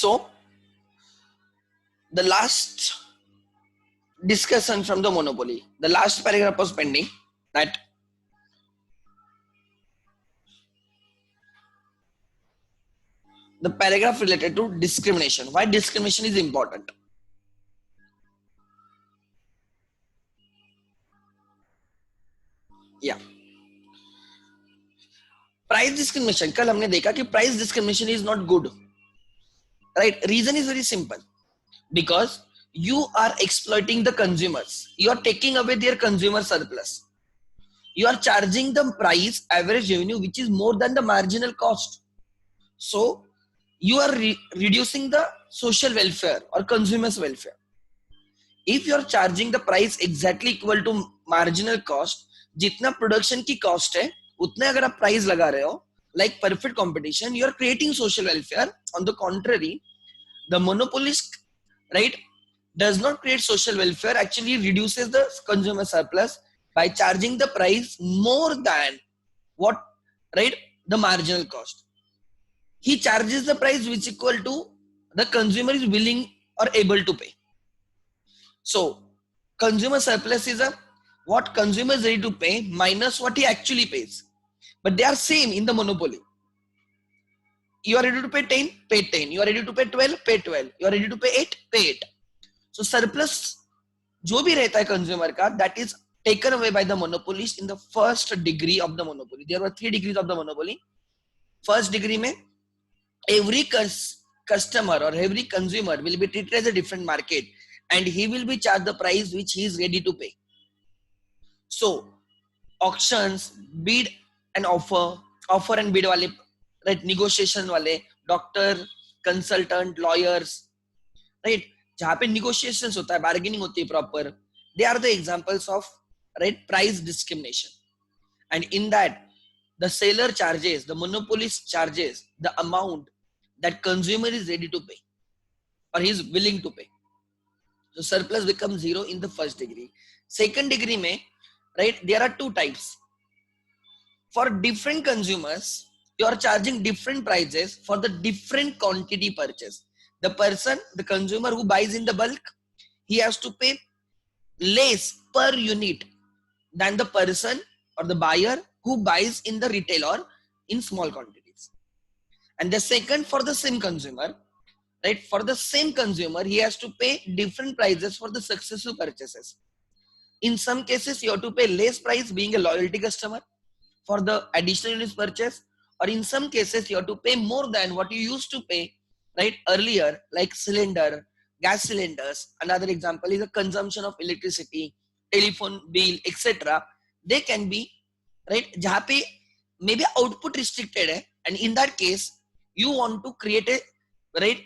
So the last discussion from the monopoly, the last paragraph was pending, that the paragraph related to discrimination. Why discrimination is important? Yeah, price discrimination. कल हमने देखा कि price discrimination is not good, right. Reason is very simple, because you are exploiting the consumers, you are taking away their consumer surplus, you are charging the price average revenue which is more than the marginal cost. So you are reducing the social welfare or consumers welfare. If you are charging the price exactly equal to marginal cost, जितना production की cost है उतने अगर आप price लगा रहे हो, like perfect competition, you are creating social welfare. On the contrary, the monopolist, right, does not create social welfare, actually reduces the consumer surplus by charging the price more than what, right, the marginal cost. He charges the price which equal to the consumer is willing or able to pay. So consumer surplus is a what consumer is ready to pay minus what he actually pays, but they are same in the monopoly. You are ready to pay 10, pay 10. You are ready to pay 12, pay 12. You are ready to pay 8, pay 8. So surplus जो भी रहता है consumer का, that is taken away by the monopolist in the first degree of the monopoly. There were 3 degrees of the monopoly. First degree में every customer or every consumer will be treated as a different market, and he will be charged the price which he is ready to pay. So auctions, bid and offer and bid वाले, right, negotiation वाले, doctor, consultant, lawyers, right, जहाँ पे negotiations होता है, bargaining होती है proper, they are the examples of, right, price discrimination. And in that, the seller charges, the monopolist charges the amount that consumer is ready to pay or he is willing to pay. So surplus becomes zero in the first degree. Second degree में, right, there are 2 types. For different consumers, you are charging different prices for the different quantity purchase. The person, the consumer who buys in the bulk, he has to pay less per unit than the person or the buyer who buys in the retail or in small quantities. And the second, for the same consumer, right, for the same consumer, he has to pay different prices for the successive purchases. In some cases, you have to pay less price being a loyalty customer for the additional units purchase, or in some cases, you have to pay more than what you used to pay, right, earlier, like cylinder, gas cylinders. Another example is the consumption of electricity, telephone bill, etc. They can be, right, जहाँ पे maybe output restricted है, and in that case, you want to create a, right,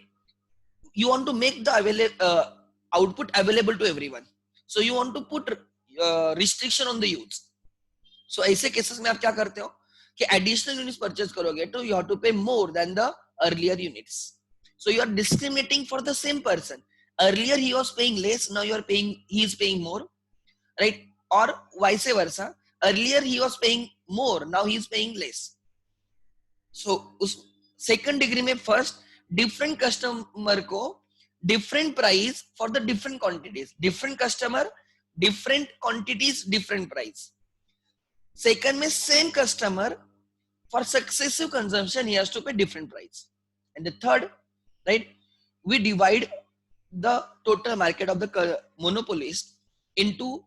you want to make the output available to everyone. So you want to put restriction on the use. So ऐसे cases में आप क्या करते हो कि additional units purchase करोगे तो you have to pay more than the earlier units. So you are discriminating for the same person. Earlier he was paying less, now you are paying, he is paying more, right? Or vice versa. Earlier he was paying more, now he is paying less. So उस second degree में first different customer को different price for the different quantities, different customer, different quantities, different price. Second में same customer, for successive consumption he has to pay different price. And the third, right, we divide the total market of the monopolist into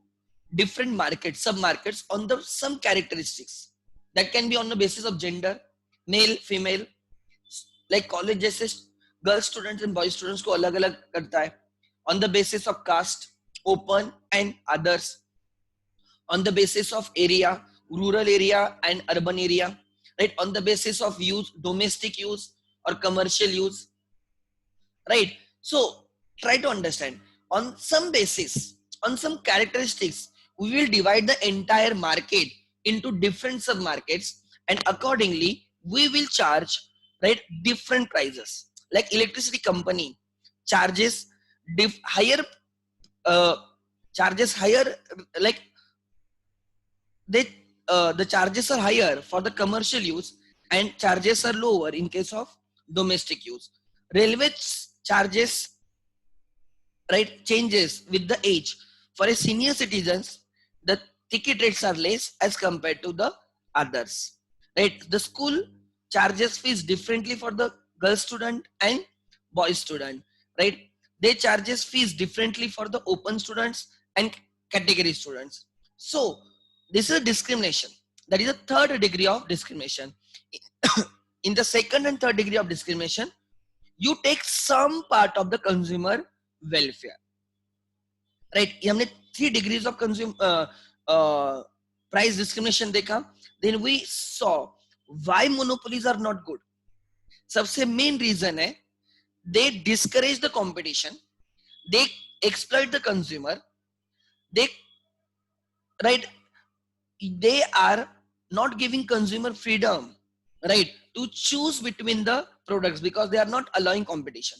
different markets, sub markets on the some characteristics that can be on the basis of gender, male, female, like college जैसे girl students and boy students को अलग अलग करता है, on the basis of caste, open and others, on the basis of area, rural area and urban area, right, on the basis of use, domestic use or commercial use, right. So try to understand, on some basis, on some characteristics, we will divide the entire market into different sub markets, and accordingly we will charge, right, different prices. Like electricity company charges higher like they the charges are higher for the commercial use and charges are lower in case of domestic use. Railway charges, right, changes with the age. For a senior citizens, the ticket rates are less as compared to the others, right? The school charges fees differently for the girl student and boy student, right? They charges fees differently for the open students and category students. So this is a discrimination. That is a third degree of discrimination. In the second and third degree of discrimination, you take some part of the consumer welfare, right? ये हमने 3 degrees of price discrimination देखा. Then we saw why monopolies are not good. सबसे main reason है they discourage the competition, they exploit the consumer, they, right, they are not giving consumer freedom, right, to choose between the products because they are not allowing competition.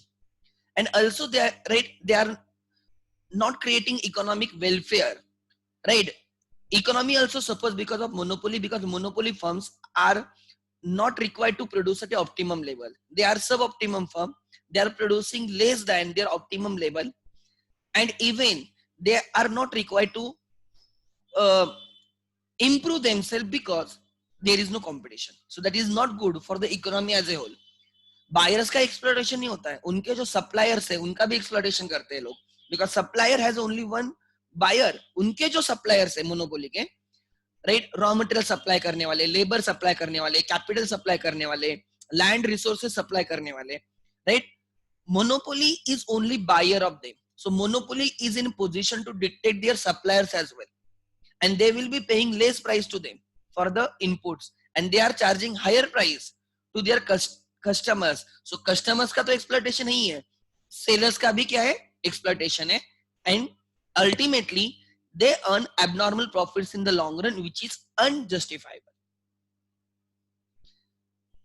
And also they are, right, they are not creating economic welfare, right? Economy also suffers because of monopoly, because monopoly firms are not required to produce at the optimum level. They are sub-optimum firm. They are producing less than their optimum level, and even they are not required to improve themselves because there is no competition. So that is not good for the economy as a whole. Buyers का exploitation नहीं होता है, उनके जो suppliers है उनका भी exploitation करते हैं लोग, because supplier has only one buyer. उनके जो सप्लायर्स है मोनोपोली के, राइट, रॉ मटेरियल सप्लाई करने वाले, लेबर सप्लाई करने वाले, कैपिटल सप्लाई करने वाले, लैंड रिसोर्सेज सप्लाई करने वाले, right, monopoly is only buyer of them. So monopoly is in position to dictate their suppliers as well, and they will be paying less price to them for the inputs, and they are charging higher price to their customers. So customers का तो exploitation ही है, sellers का भी क्या है, exploitation है, and ultimately they earn abnormal profits in the long run, which is unjustifiable.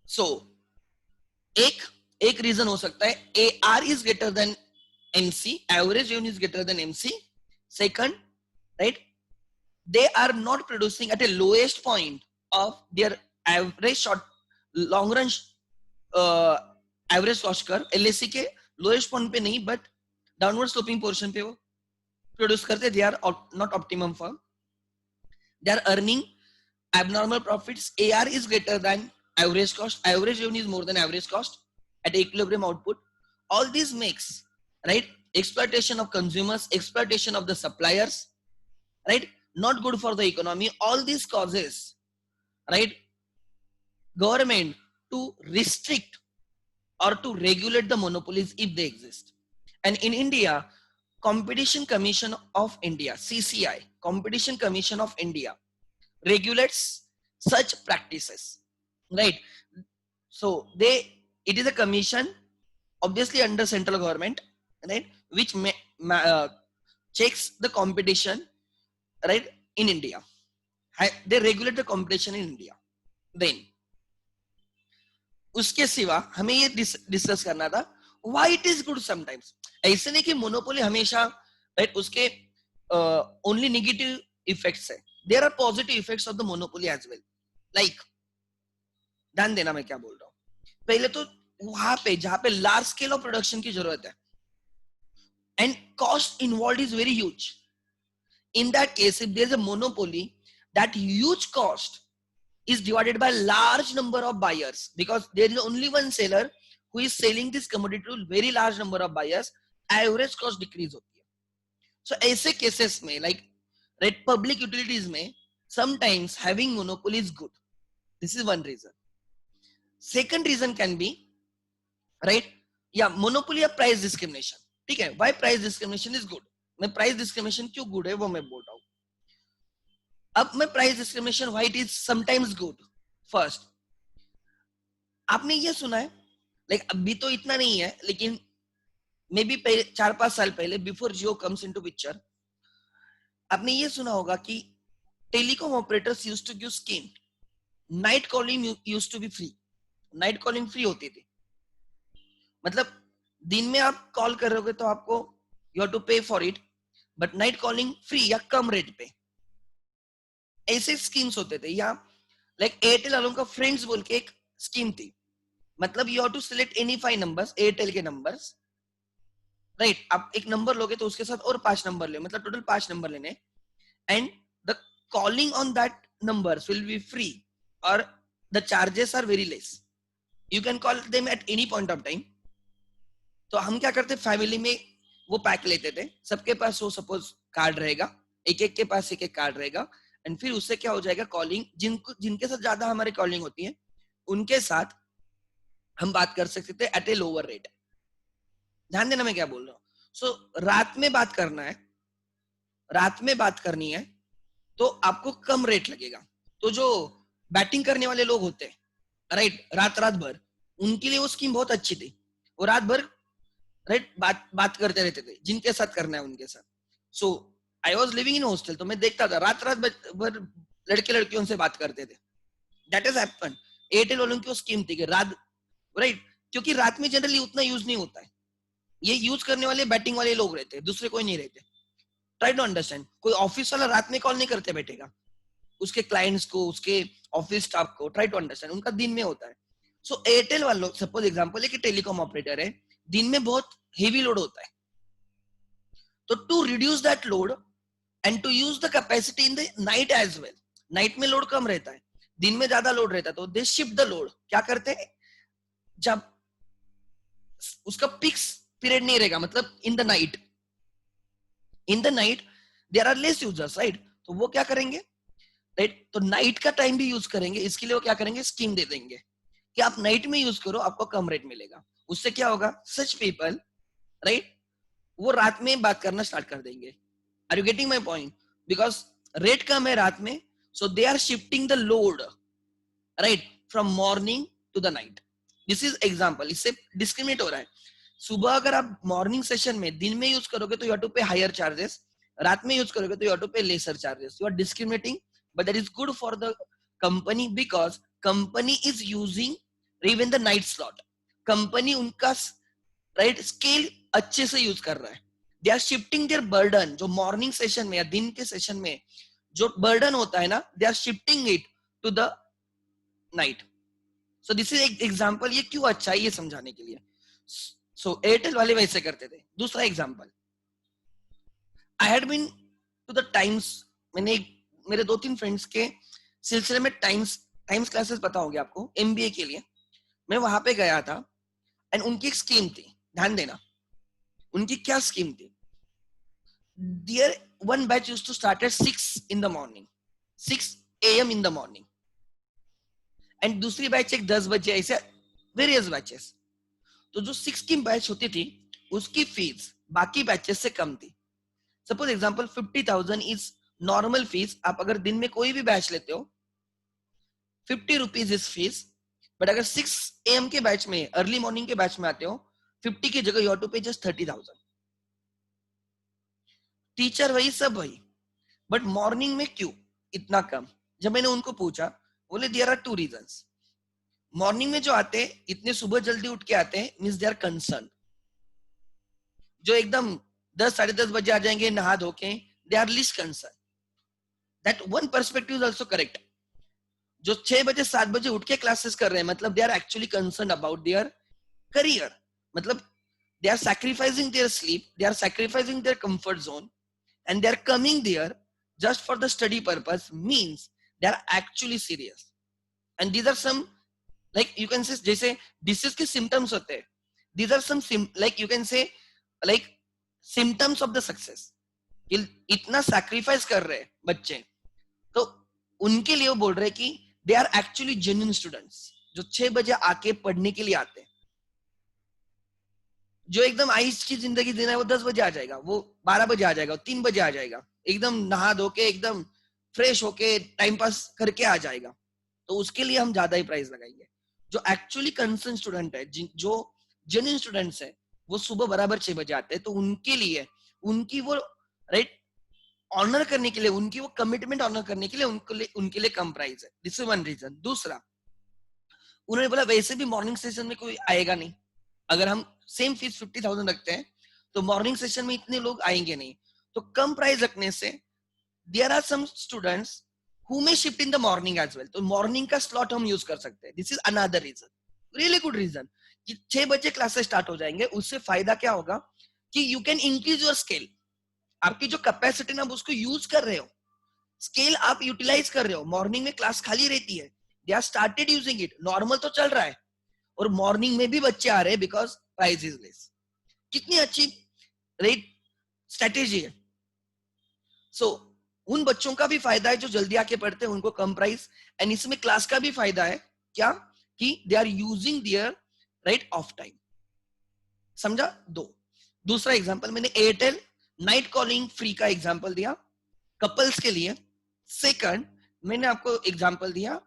So एक reason हो सकता है AR is greater than MC, average revenue is greater than MC. Second, right, they are not producing at a lowest point of their average short long run average cost curve. LSC के lowest point पे नहीं, but downward sloping portion पे वो produce करते. They are not optimum firm. They are earning abnormal profits. AR is greater than average cost. Average revenue is more than average cost at equilibrium output. All these makes, right, exploitation of consumers, exploitation of the suppliers, right, not good for the economy. All these causes, right, government to restrict or to regulate the monopolies if they exist. And in India, Competition Commission of India, CCI, Competition Commission of India, regulates such practices, right? So it is a commission, obviously under central government, right, which checks the competition, right, in India. They regulate the competition in India. Then उसके सिवा हमें ये discuss करना था why it is good sometimes. ऐसे नहीं कि monopoly हमेशा, राइट, उसके ओनली नेगेटिव इफेक्ट्स है. There are positive effects of the monopoly as well. Like, ध्यान देना मैं क्या बोल रहा हूँ. पहले तो वहां पे जहां पे लार्ज स्केल ऑफ प्रोडक्शन की जरूरत है and cost involve is very huge, in that case if there is a monopoly, that huge cost is divided by large number of buyers, because there is only one seller who is selling this commodity to very large number of buyers. Average cost decrease होती है. So ऐसे cases में, like, right, public utilities में sometimes having monopoly is good. This is one reason. Second reason can be, right, yeah, monopoly or price discrimination. ठीक है, why price discrimination is good. मैं price discrimination क्यों good है वो मैं बोल रहा हूं. अब मैं price discrimination why it is sometimes good. First, आपने ये सुना है, लाइक अभी तो इतना नहीं है, लेकिन मे बी 4-5 साल पहले, before Jio comes into picture, आपने ये सुना होगा कि telecom operators used to give scheme, night calling used to be free. Night calling free होती थी, मतलब दिन में आप कॉल कर रहे हो तो आपको यू हैव टू पे for it, but night calling free या कम रेट पे. ऐसे स्कीम्स होते थे. या लाइक एयरटेल वालों का फ्रेंड्स बोल के एक स्कीम थी, मतलब you have to select any 5 numbers, Airtel के नंबर्स, राइट? आप एक नंबर लोगे तो उसके साथ और 5 नंबर ले, मतलब टोटल 5 नंबर लेने, and the calling on that numbers will be free और the charges are very less, you can call them at any point of time. तो हम क्या करते, फैमिली में वो पैक लेते थे, सबके पास वो सपोज कार्ड रहेगा, एक एक के पास एक एक कार्ड रहेगा, एंड फिर उससे क्या हो जाएगा, कॉलिंग जिनके साथ ज्यादा हमारी कॉलिंग होती है उनके साथ हम बात कर सकते थे एट ए लोअर रेट। ध्यान देना मैं क्या बोल रहा हूँ। सो रात में बात करना है, रात में बात करनी है तो आपको कम रेट लगेगा। तो जो बैटिंग करने वाले लोग होते हैं, राइट, रात रात भर, उनके लिए वो स्कीम बहुत अच्छी थी। वो रात भर, राइट, बात करते रहते थे, जिनके साथ करना है उनके साथ। So I was living in hostel, तो मैं देखता था रात रात भर लड़के लड़कियों से बात करते थे। That is happen. एयरटेल वालों की वो स्कीम थी कि रात, राइट, क्योंकि रात में जनरली उतना यूज नहीं होता है, ये यूज करने वाले बैटिंग वाले लोग रहते हैं, दूसरे कोई नहीं रहते। ट्राई टू अंडरस्टैंड, कोई ऑफिस वाला रात में कॉल नहीं करते बैठेगा उसके क्लाइंट्स को, उसके ऑफिस स्टाफ को। ट्राई टू अंडरस्टैंड, उनका दिन में होता है। सो एयरटेल वालों, सपोज एग्जांपल है कि टेलीकॉम ऑपरेटर है, दिन में बहुत हेवी लोड होता है, तो to reduce that load and to use the capacity in the night as well, night में लोड कम रहता है, दिन में ज्यादा लोड रहता है, तो दे शिफ्ट द लोड। क्या करते हैं, जब उसका पिक्स पीरियड नहीं रहेगा, मतलब in the night, in the night there are less users, right, तो वो क्या करेंगे, राइट, तो नाइट का टाइम भी यूज करेंगे, इसके लिए वो क्या करेंगे, स्कीम दे देंगे कि आप नाइट में यूज करो, आपको कम रेट मिलेगा। उससे क्या होगा, सच पीपल, राइट, वो रात में बात करना स्टार्ट कर देंगे। Are you getting my point? Because rate कम है रात में, so they are shifting the load, right, from morning to the night. This is example, इससे डिस्क्रिमिनेट हो रहा है। सुबह अगर आप मॉर्निंग सेशन में दिन में यूज करोगे तो you have to pay higher charges, रात में यूज करोगे तो you have to pay lesser charges. You are discriminating, but that is good for the company, because company is using even the night slot. Company उनका, right, scale अच्छे से use कर रहा है। They are shifting their burden, जो morning session में या दिन के सेशन में जो बर्डन होता है ना, they are shifting it to the night. So this is एक एग्जांपल, ये क्यों अच्छा है ये समझाने के लिए। सो एयरटेल वाले वैसे करते थे। दूसरा example, I had been to the times, मैंने मेरे 2-3 फ्रेंड्स के सिलसिले में टाइम्स क्लासेस पता होगी आपको, एमबीए के लिए मैं वहां पे गया था, एंड उनकी एक स्कीम थी, ध्यान देना, उनकी क्या स्कीम थी। There one batch used to start at 6 in the morning, 6 AM in the morning, and दूसरी बैच एक 10 बजे, ऐसे वेरियस बैचेस। तो जो 6 की बैच होती थी उसकी फीस बाकी बैचेस से कम थी। Suppose example 50,000 is normal fees. आप अगर दिन में कोई भी बैच लेते हो 50 रुपीज इज फीस, बट अगर 6 AM के बैच में, अर्ली मॉर्निंग के बैच में आते हो 50 की जगह यू हैव टू पे जस्ट 30,000। टीचर वही, सब वही, बट मॉर्निंग में क्यों इतना कम? जब मैंने उनको पूछा, बोले देयर आर 2 रीजंस। मॉर्निंग में जो आते हैं, इतने सुबह जल्दी उठ के आते हैं, मींस दे आर कंसर्न। जो एकदम 10-10:30 बजे आ जाएंगे नहा धो के, they are least concern. That one perspective is also correct. जो 6 बजे 7 बजे उठ के क्लासेस कर रहे हैं, मतलब they are actually concern about their career, मतलब they are sacrificing their sleep, they are sacrificing their comfort zone, and they are coming there just for the study purpose, means they are actually serious. And these are some, like you can say, जैसे disease के symptoms होते हैं, these are some like you can say like symptoms of the success। इतना sacrifice कर रहे हैं बच्चे, तो उनके लिए वो बोल रहे हैं कि they are actually genuine students, जो 6 बजे आके पढ़ने के लिए आते हैं। जो एकदम आइस की जिंदगी जीना है वो 10 बजे आ जाएगा, वो 12 बजे आ जाएगा, 3 बजे आ जाएगा, एकदम नहा धो के एकदम फ्रेश होके टाइम पास करके आ जाएगा। तो उसके लिए हम ज्यादा ही प्राइस लगाएंगे। जो एक्चुअली कंसर्न स्टूडेंट है, जो जेन्युइन स्टूडेंट्स है, वो सुबह बराबर 6 बजे आते हैं, तो उनके लिए, उनकी वो, राइट, ऑनर करने के लिए, उनकी वो कमिटमेंट ऑनर करने के लिए उनके लिए कम प्राइस है। This is one reason. दूसरा, उन्होंने बोला वैसे भी मॉर्निंग सेशन में कोई आएगा नहीं, अगर हम सेम फीस 50,000 रखते हैं तो मॉर्निंग सेशन में इतने लोग आएंगे नहीं, तो कम प्राइस रखने से there are some students who may shift in the morning as well, तो मॉर्निंग का स्लॉट हम यूज कर सकते हैं। This is another reason. Really good reason कि 6 बजे क्लासेस स्टार्ट हो जाएंगे, उससे फायदा क्या होगा कि you can increase your scale, आपकी जो कैपेसिटी ना उसको यूज कर रहे हो, स्केल आप यूटिलाइज कर रहे हो। मॉर्निंग में क्लास खाली रहती है, they are started using it, normal तो चल रहा है और मॉर्निंग में भी बच्चे आ रहे हैं बिकॉज प्राइस इज लेस। कितनी अच्छी रेट स्ट्रेटेजी है। सो उन बच्चों का भी फायदा है जो जल्दी आके पढ़ते हैं, उनको कम प्राइस, एंड इसमें क्लास का भी फायदा है क्या कि they are using their right of time. समझा? दो दूसरा एग्जांपल मैंने एयरटेल नाइट कॉलिंग फ्री का एग्जांपल दिया कपल्स के लिए। सेकंड मैंने आपको एग्जांपल दिया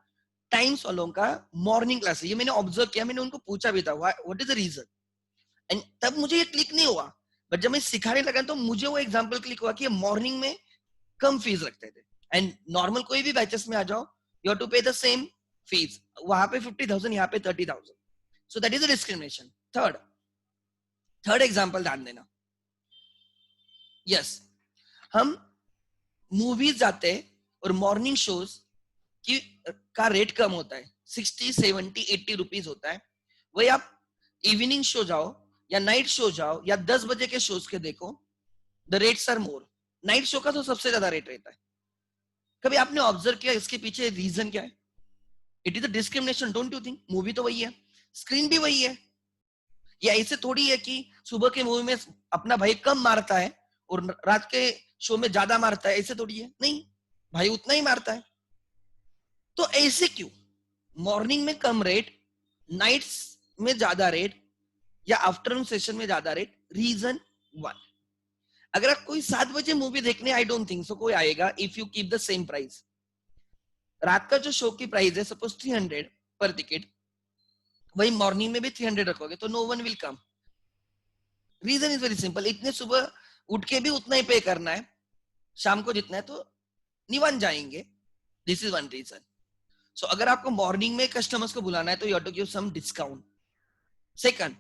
टाइम्स वालों का मॉर्निंग क्लास। ये मैंने ऑब्जर्व किया, मैंने उनको पूछा भी था what is the reason, and तब मुझे ये क्लिक नहीं हुआ, बट जब मैं सिखाने लगा तो मुझे वो एग्जांपल क्लिक हुआ कि मॉर्निंग में कम फीस रखते थे, एंड नॉर्मल कोई भी बैचेस में आ जाओ यू हैव टू पे द सेम फीस, वहां पे 50,000 यहाँ पे 30,000, so that is a discrimination. Third example ध्यान देना। यस, हम मूवीज जाते हैं और मॉर्निंग शोज की का रेट कम होता है, 60, 70, 80 रुपीज होता है। वही आप इवनिंग शो जाओ या नाइट शो जाओ या 10 बजे के शोज के देखो, the rates are more. Night show का तो सबसे ज्यादा रेट रहता है। कभी आपने ऑब्जर्व किया इसके पीछे रीजन क्या है? It is a discrimination, don't you think? Movie तो वही है, स्क्रीन भी वही है, या ऐसे थोड़ी है कि सुबह के मूवी में अपना भाई कम मारता है और रात के शो में ज्यादा मारता है, ऐसे थोड़ी है, नहीं भाई उतना ही मारता है। तो ऐसे क्यों मॉर्निंग में कम रेट, नाइट्स में ज्यादा रेट, या आफ्टरनून सेशन में ज्यादा रेट? रीजन वन, अगर आप कोई 7 बजे मूवी देखने, आई डोंट थिंक सो कोई आएगा if you keep the same price. रात का जो शो की प्राइस है सपोज 300 पर टिकट, वही मॉर्निंग में भी 300 रखोगे तो no one will come. Reason is very simple, इतने सुबह उठ के भी उतना ही पे करना है, शाम को जितना है तो निवन जाएंगे। This is one reason. So अगर आपको मॉर्निंग में कस्टमर्स को बुलाना है तो you have to give some discount. Second,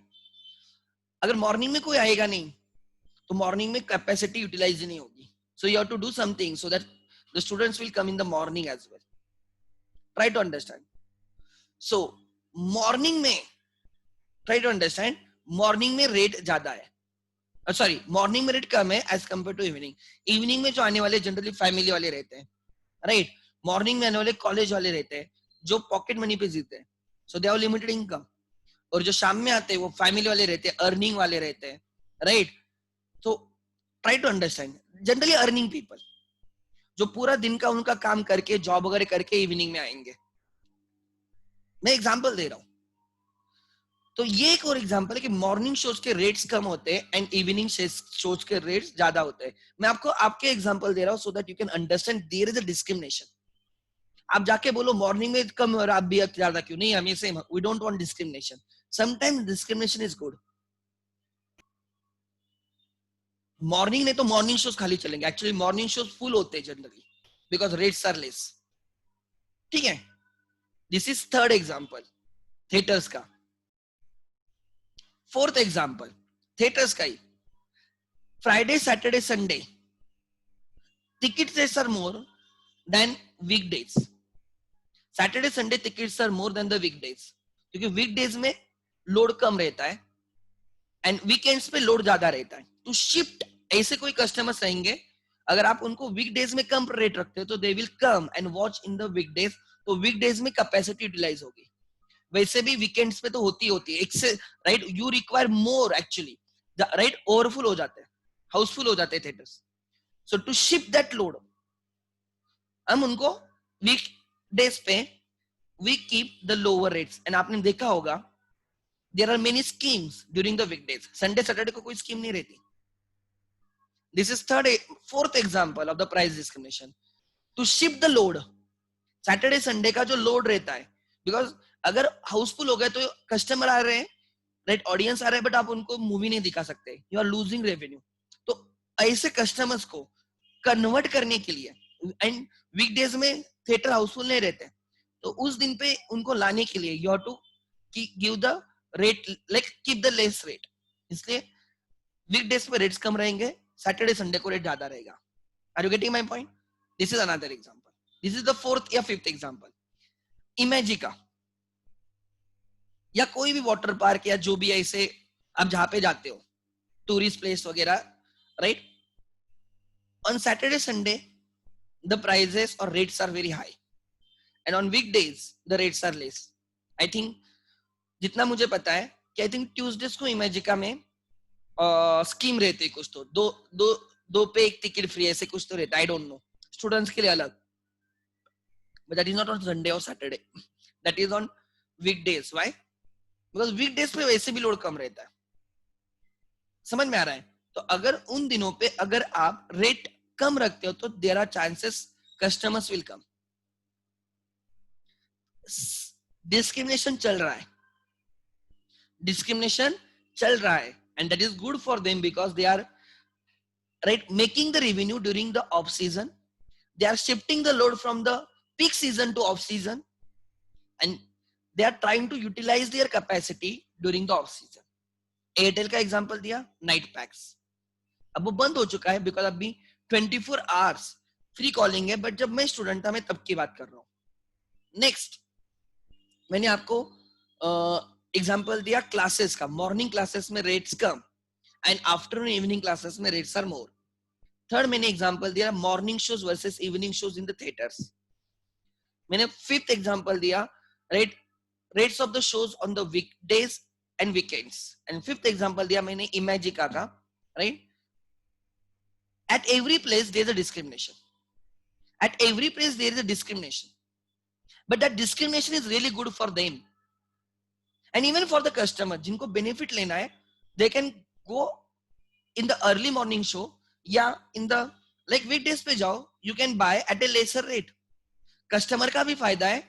अगर मॉर्निंग में कोई आएगा नहीं तो मॉर्निंग में कैपेसिटी यूटिलाइज नहीं होगी, so you have to do something so that the students will come in the morning as well. Try to understand. So morning में ट्राई टू अंडरस्टैंड, मॉर्निंग में रेट ज्यादा है, सॉरी मॉर्निंग में rate कम है as compare to evening. Evening में जो आने वाले जनरली फैमिली वाले रहते हैं, राइट? मॉर्निंग में आने वाले कॉलेज वाले रहते हैं जो पॉकेट मनी पे जीते हैं, सो दे हैव लिमिटेड इनकम। और जो शाम में आते हैं वो फैमिली वाले रहते हैं, अर्निंग वाले रहते हैं, राइट? तो try to understand, generally earning people जो पूरा दिन का उनका काम करके जॉब वगैरह करके इवनिंग में आएंगे। मैं एग्जांपल दे रहा हूं। तो ये एक और एग्जांपल है कि मॉर्निंग शोज के रेट्स कम होते हैं एंड इवनिंग शोज के रेट्स ज्यादा होते हैं। मैं आपको आपके एग्जांपल दे रहा हूं so that you can understand there is a discrimination. आप जाके बोलो मॉर्निंग में कम और आप भी ज्यादा क्यों नहीं, हमें same, we don't want discrimination. Sometimes discrimination is good. Morning में तो मॉर्निंग शोज खाली चलेंगे, एक्चुअली मॉर्निंग शोज फुल होते हैं generally because rates are less. ठीक है, this is third example theatres का। फोर्थ एग्जांपल थिएटर्स का ही, Friday Saturday Sunday tickets are more than weekdays. Saturday Sunday tickets are more than the weekdays, क्योंकि weekdays में load कम रहता है एंड वीकेंड्स पे लोड ज्यादा रहता है। टू शिफ्ट, ऐसे कोई कस्टमर्स रहेंगे अगर आप उनको वीकडेज में कम रेट रखते हो तो they will come and watch in the weekdays, तो वीकडेज में कैपेसिटी यूटिलाइज होगी। वैसे भी वीकेंड्स पे तो होती है excess, right? You require more actually, right? Overfull हो जाते हैं, हाउसफुल हो जाते हैं theatres. So to shift that load हम उनको वीक डेज पे we keep the lower rates. And आपने देखा होगा there are many schemes during the weekdays, Sunday Saturday को कोई स्कीम नहीं रहती। This is fourth example of the price discrimination. To shift the load, Saturday Sunday का जो लोड रहता है, बिकॉज अगर हाउसफुल हो गए तो कस्टमर आ रहे हैं, राइट? ऑडियंस आ रहे हैं, बट आप उनको मूवी नहीं दिखा सकते, यू आर लूजिंग रेवेन्यू। तो ऐसे कस्टमर्स को कन्वर्ट करने के लिए, एंड वीकडेज में थिएटर हाउसफुल नहीं रहते, तो उस दिन पे उनको लाने के लिए you have to give the rate, like keep the less rate. इसलिए वीकडेज पे रेट्स कम रहेंगे, सैटरडे संडे को रेट ज्यादा रहेगा। Are you getting my point? This is another example. This is the fourth या फिफ्थ एग्जांपल। इमेजिका, या कोई भी वाटर पार्क या जो भी ऐसे आप जहां पे जाते हो टूरिस्ट प्लेस वगैरह, right, on Saturday Sunday the prices और rates are very high and on weekdays the rates are less. I think जितना मुझे पता है कि आई थिंक ट्यूसडेज को इमेजिका में स्कीम रहती है कुछ, तो दो दो दो पे एक टिकट फ्री ऐसे कुछ तो रहता है. आई डोंट नो, स्टूडेंट्स के लिए अलग, but that is not on Sunday और Saturday, that is on weekdays. Why? Because weekdays पे वैसे भी लोड कम रहता है. समझ में आ रहा है? तो अगर उन दिनों पे अगर आप रेट कम रखते हो तो there are chances customers will come. Discrimination चल रहा है, डिस्क्रिमिनेशन चल रहा है, and that is good for them because they are right making the revenue during the off season. They are shifting the load from the peak season to off season, and they are trying to utilize their capacity during the off season. Airtel का example दिया, night PACS अब वो बंद हो चुका है because अभी 24 hours free calling है, बट जब मैं स्टूडेंट था मैं तब की बात कर रहा हूँ. नेक्स्ट मैंने आपको एग्जांपल दिया क्लासेस का, मॉर्निंग क्लासेस में रेट्स कम एंड आफ्टरनून इवनिंग क्लासेस में रेट्स आर मोर. थर्ड मैंने एग्जांपल दिया morning shows versus evening shows in the theatres. मैंने फिफ्थ एग्जांपल दिया rate rates of the shows on the weekdays and weekends, and fifth example दिया मैंने इमेजिका का, right. At every place there is a discrimination, at every place there is a discrimination, but that discrimination is really good for them and even for the customer. जिनको benefit लेना है they can go in the early morning show या in the like weekdays पे जाओ, you can buy at a lesser rate. Customer का भी फायदा है,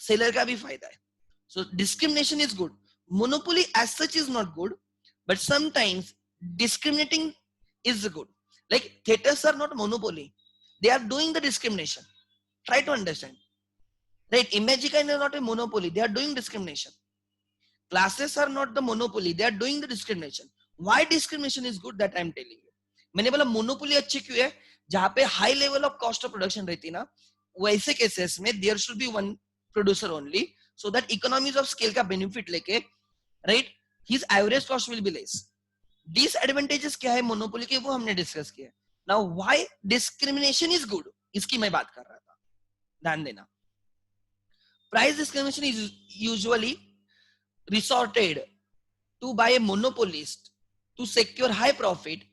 सेलर का भी फायदा है. So discrimination is good. Monopoly as such is not good, but sometimes discriminating is good. Like theatres are not monopoly, they are doing the discrimination. Try to understand, right? Imagica is not a monopoly, they are doing discrimination. Classes are not the monopoly, they are doing the discrimination. Why discrimination is good, that I am telling you. मैंने बोला monopoly अच्छी क्यों है? जहां पे high level of cost of production रहती ना, वैसे केसेस में there should be one producer only, so that economies of scale का बेनिफिट लेके, right, his average cost will be less. Disadvantages क्या है मोनोपोली के, वो हमने डिस्कस किया. Now why discrimination is good, इसकी मैं बात कर रहा था, ध्यान देना. Price discrimination is usually resorted to by a monopolist to secure high profit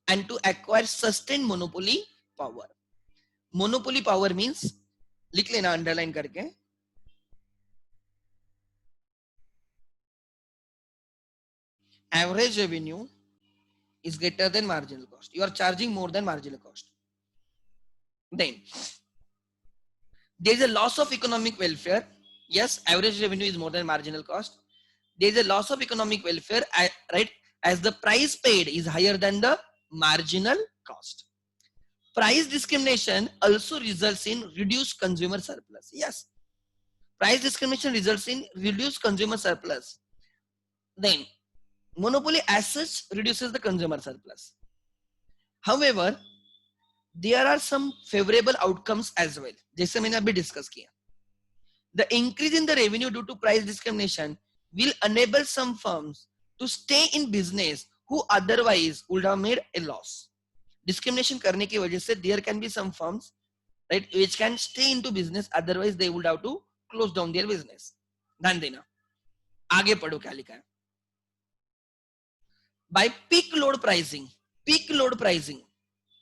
and to acquire sustained monopoly power. Monopoly power means, लिख लेना अंडरलाइन करके, average revenue is greater than marginal cost. You are charging more than marginal cost. Then there is a loss of economic welfare. Yes, average revenue is more than marginal cost. There is a loss of economic welfare, right, as the price paid is higher than the marginal cost. Price discrimination also results in reduced consumer surplus. Yes, price discrimination results in reduced consumer surplus. Then monopoly as such reduces the consumer surplus. However, there are some favorable outcomes as well, जैसे मैंने अभी discuss किया. The increase in the revenue due to price discrimination will enable some firms to stay in business who otherwise would have made a loss. Discrimination करने की वजह से there can be some firms, right, which can stay into business, otherwise they would have to close down their business. ध्यान देना, आगे पढ़ो क्या लिखा है. By peak load pricing,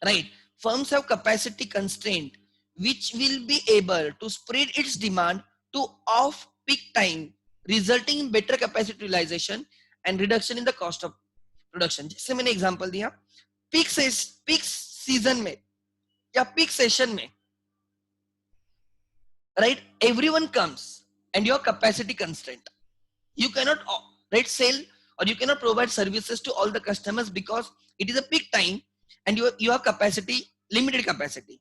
right, firms have capacity constraint which will be able to spread its demand to off peak time, resulting in better capacity utilization and reduction in the cost of production. जैसे मैंने example दिया, peak season में या peak session में, right, everyone comes and your capacity constraint, you cannot, right, sell or you cannot provide services to all the customers because it is a peak time and you have capacity, limited capacity.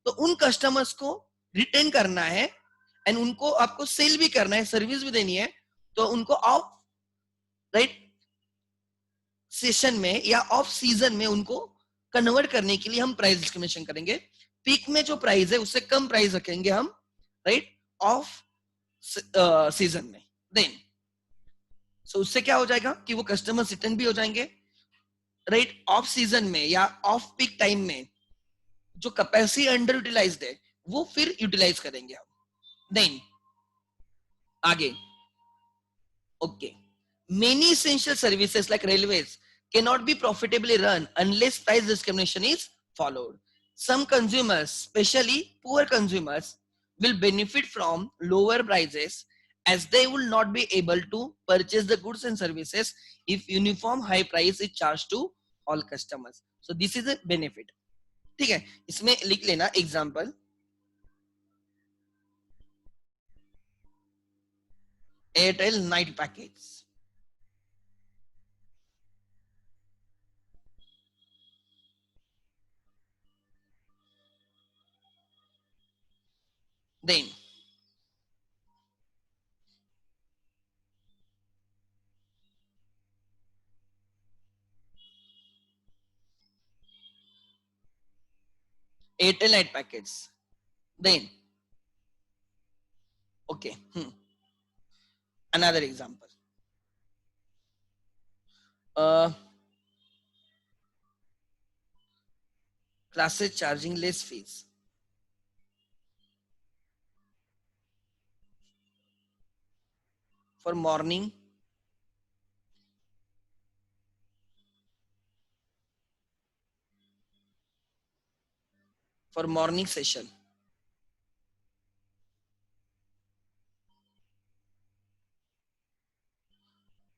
तो उन customers को retain करना है and उनको आपको cell भी करना है, सर्विस भी देनी है, तो उनको ऑफ, राइट, सेशन में या ऑफ सीजन में उनको कन्वर्ट करने के लिए हम प्राइस डिस्क्रिमिनेशन करेंगे. पीक में जो प्राइस है उससे कम प्राइस रखेंगे हम, राइट, ऑफ सीजन में. देन सो उससे क्या हो जाएगा कि वो कस्टमर्स रिटर्न भी हो जाएंगे, राइट। ऑफ सीजन में या ऑफ पीक टाइम में जो कैपेसिटी अंडर यूटिलाइज्ड है वो फिर यूटिलाइज करेंगे हम। देन आगे, okay, many essential services like railways cannot be profitably run unless price discrimination is followed. Some consumers, especially poor consumers, will benefit from lower prices as they will not be able to purchase the goods and services if uniform high price is charged to all customers. So this is a benefit. ठीक है, इसमें लिख लेना example, Airtel night package, then Airtel night package, then okay, another example, uh, classes charging less fees for morning session,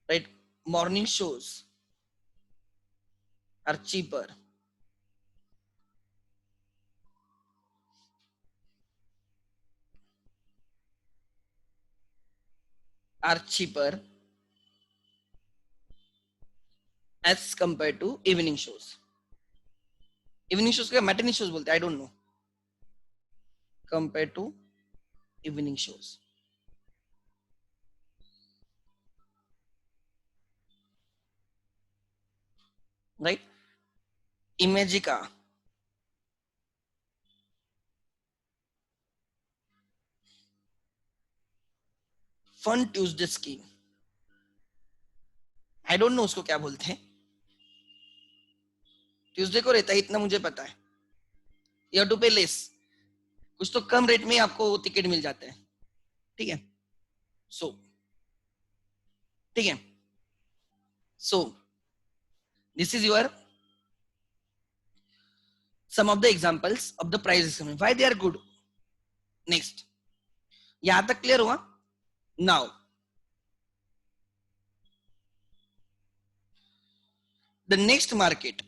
right. Morning shows are cheaper are cheaper as compared to evening shows. Evening shows क्या matinee shows बोलते हैं, I don't know, compared to evening shows, right. Imagica Fun Tuesday scheme, I don't know उसको क्या बोलते हैं, Tuesday को रहता है इतना मुझे पता है, यू हैव टू पे लेस, कुछ तो कम रेट में आपको टिकट मिल जाता है, ठीक है। सो ठीक है, सो this is your some of the examples of the price discrimination, why they are good. Next, यहां तक क्लियर हुआ? Now the next market,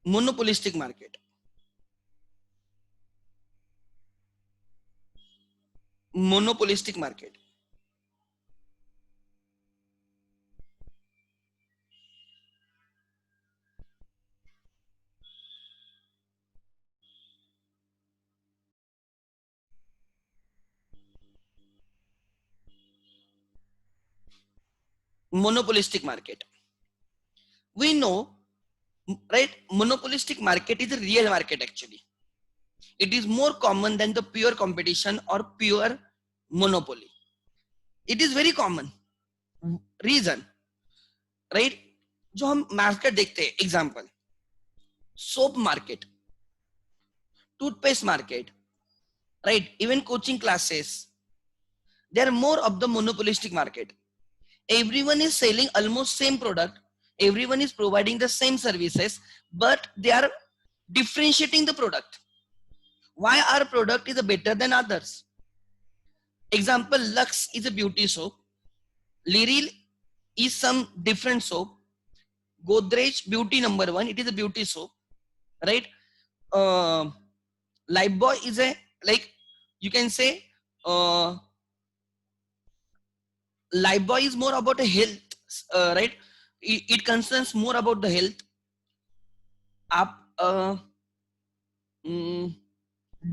monopolistic market. Monopolistic market, monopolistic market, we know, right, monopolistic market is a real market. Actually it is more common than the pure competition or pure monopoly. It is very common. Reason, right, जो हम market देखते हैं, example soap market, toothpaste market, right, even coaching classes, they are more of the monopolistic market. Everyone is selling almost same product, everyone is providing the same services, but they are differentiating the product. Why our product is better than others? Example, Lux is a beauty soap, Liril is some different soap, Godrej beauty number one, it is a beauty soap, right. Lifebuoy is a, like, you can say, Lifebuoy is more about a health, right, it concerns more about the health. आप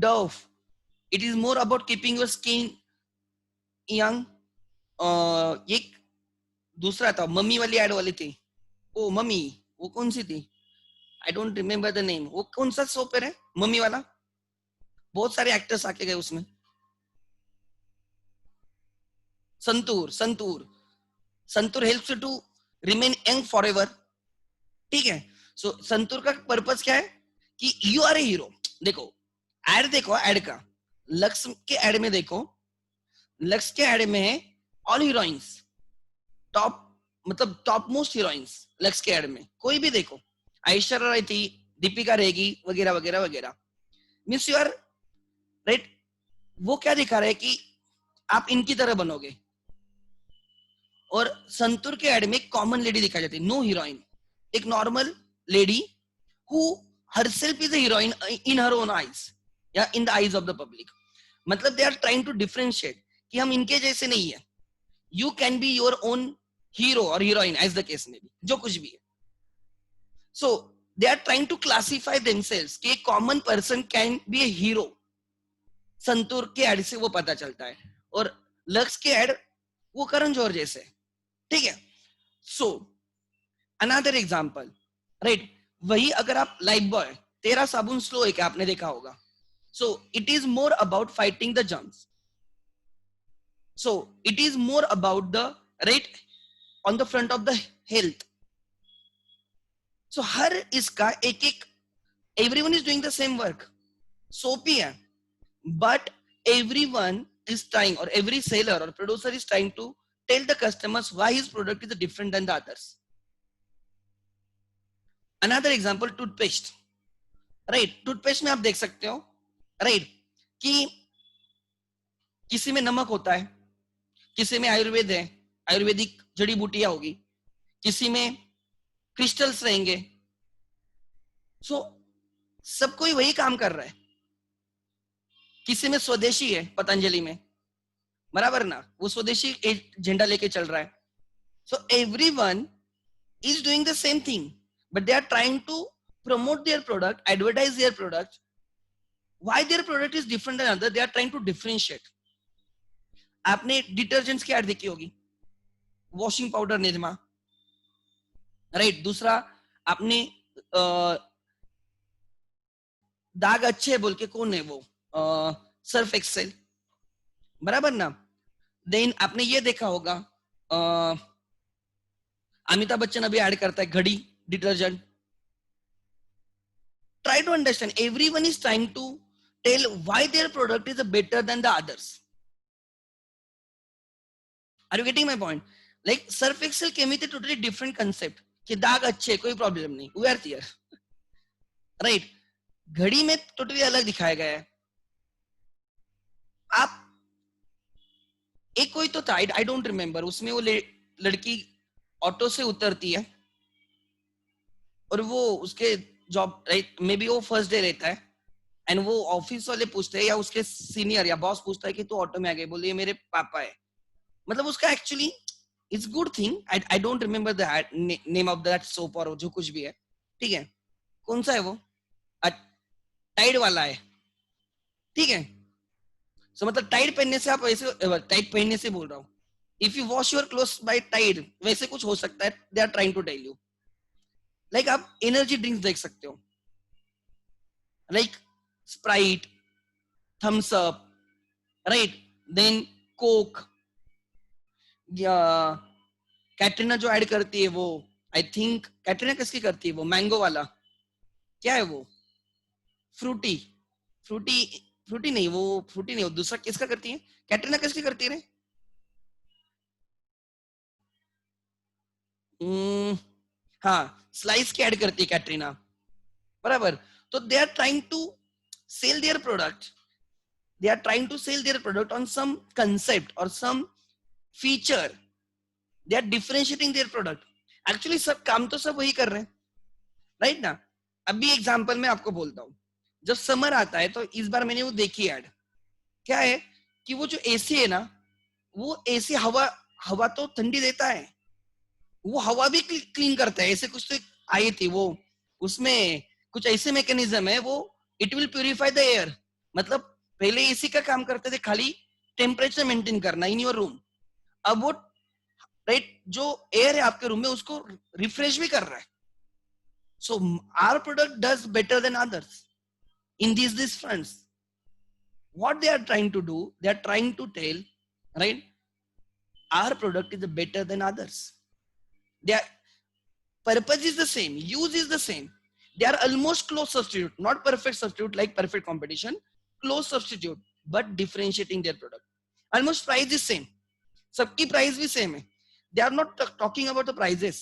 Dove, it is more about keeping your skin young. एक दूसरा था, mummy वाली add वाली थी, ओ mummy, वो कौन सी थी, I don't remember the name, वो कौन सा सोप है मम्मी वाला, बहुत सारे एक्टर्स आके गए उसमें, Santoor, Santoor, Santoor helps you to remain young for ever, ठीक है। सो संतूर का पर्पस क्या है कि यू आर ए हीरो। देखो एड, देखो एड का, लक्स के एड में देखो, लक्स के एड में है ऑल हीरोइंस, टॉप मतलब टॉप मोस्ट हीरोइंस लक्स के एड में, कोई भी देखो, ऐश्वर्या राय थी, दीपिका रहेगी वगैरह वगैरह वगैरह। मीन्स यू आर राइट, वो क्या दिखा रहा है कि आप इनकी तरह बनोगे। और संतूर के एड में कॉमन लेडी दिखाई जाती है, नो हीरोइन, एक normal lady who herself is a heroine in her own eyes या in the eyes of the public। मतलब they are trying to differentiate कि हम इनके जैसे नहीं है, you can be your own hero or heroine as the case may be, जो कुछ भी है। so they are trying to classify themselves कि एक common person can be a hero। Santoor के एड से वो पता चलता है, और लक्स के एड वो करण जौहर जैसे, ठीक है। सो अनदर एग्जांपल, राइट, वही अगर आप लाइफ बॉय, तेरा साबुन स्लो है क्या, आपने देखा होगा। So it is more about fighting the germs, so it is more about the right on the front of the health. So हर इसका एक एक, everyone is doing the same work, soap ही है, but everyone is trying, or every seller or producer is trying to tell the customers why his product is different than the others। another example, toothpaste, right, toothpaste में आप देख सकते हो, right, कि किसी में नमक होता है, किसी में आयुर्वेद है, आयुर्वेदिक जड़ी बूटियां होगी, किसी में क्रिस्टल्स रहेंगे। सो सब कोई वही काम कर रहा है। किसी में स्वदेशी है, पतंजलि में, बराबर ना, वो स्वदेशी झंडा लेके चल रहा है। So everyone is doing the same thing, but they are trying to promote their product, advertise their product. Why their product is different than other, they are trying to differentiate। आपने डिटर्जेंट्स की add देखी होगी, washing powder Nirma, right. दूसरा आपने दाग अच्छे बोल के, कौन है वो, सर्फ एक्सेल, बराबर ना। देन आपने ये देखा होगा, अमिताभ बच्चन अभी ऐड करता है घड़ी detergent. try to understand, everyone is trying to tell why their product is better than the others। are you getting my point? like surf excel came with a totally different concept कि दाग अच्छे, कोई problem नहीं, we are there, right। घड़ी में totally अलग दिखाया गया है। आप एक कोई तो था, आई डोंट रिमेम्बर, उसमें वो लड़की ऑटो से उतरती है और वो उसके जॉब, राइट, मे बी वो फर्स्ट डे रहता है, एंड वो ऑफिस वाले पूछते हैं या उसके सीनियर या बॉस पूछता है कि तू ऑटो में आ गई, बोले ये मेरे पापा है। मतलब उसका actually it's good thing, I don't remember the name of that soap और जो कुछ भी है, ठीक है, कौन सा है वो, टाइड वाला है, ठीक है। सो मतलब टाइड पहनने से आप वैसे, टाइड पहनने से बोल रहा हूँ, if you wash your clothes by Tide, वैसे कुछ हो सकता है, they are trying to tell you. Like आप एनर्जी ड्रिंक्स देख सकते हो, like Sprite, Thums Up, right, then Coke, या कैटरीना जो ऐड करती है वो, आई थिंक कैटरीना किसकी करती है वो, मैंगो वाला, क्या है वो, फ्रूटी, फ्रूटी, फ्रूटी नहीं, वो फ्रूटी नहीं, वो दूसरा किसका करती है, कैटरीना किसकी करती है रे, हाँ, स्लाइस की ऐड करती है कैटरीना, बराबर। तो they are trying to sell their product, they are trying to sell their product on some concept or some feature, they are differentiating their product। Actually सब काम तो सब वही कर रहे हैं, राइट ना। अभी एग्जांपल मैं आपको बोलता हूँ, जब समर आता है तो इस बार मैंने वो देखी ऐड, क्या है कि वो जो एसी है ना, वो एसी हवा, हवा तो ठंडी देता है, वो हवा भी क्लीन करता है, ऐसे कुछ तो आई थी वो, उसमें कुछ ऐसे मैकेनिज्म है वो, it will purify the air. मतलब पहले एसी का काम करते थे खाली टेम्परेचर मेंटेन करना इन योर रूम, अब वो राइट जो एयर है आपके रूम में उसको रिफ्रेश भी कर रहा है। So our product does better than others in these fronts। what they are trying to do, they are trying to tell, right, our product is better than others. Their purpose is the same, use is the same. They are almost close substitute, not perfect substitute like perfect competition, close substitute, but differentiating their product. Almost price is same, सबकी price भी same है. They are not talking about the prices.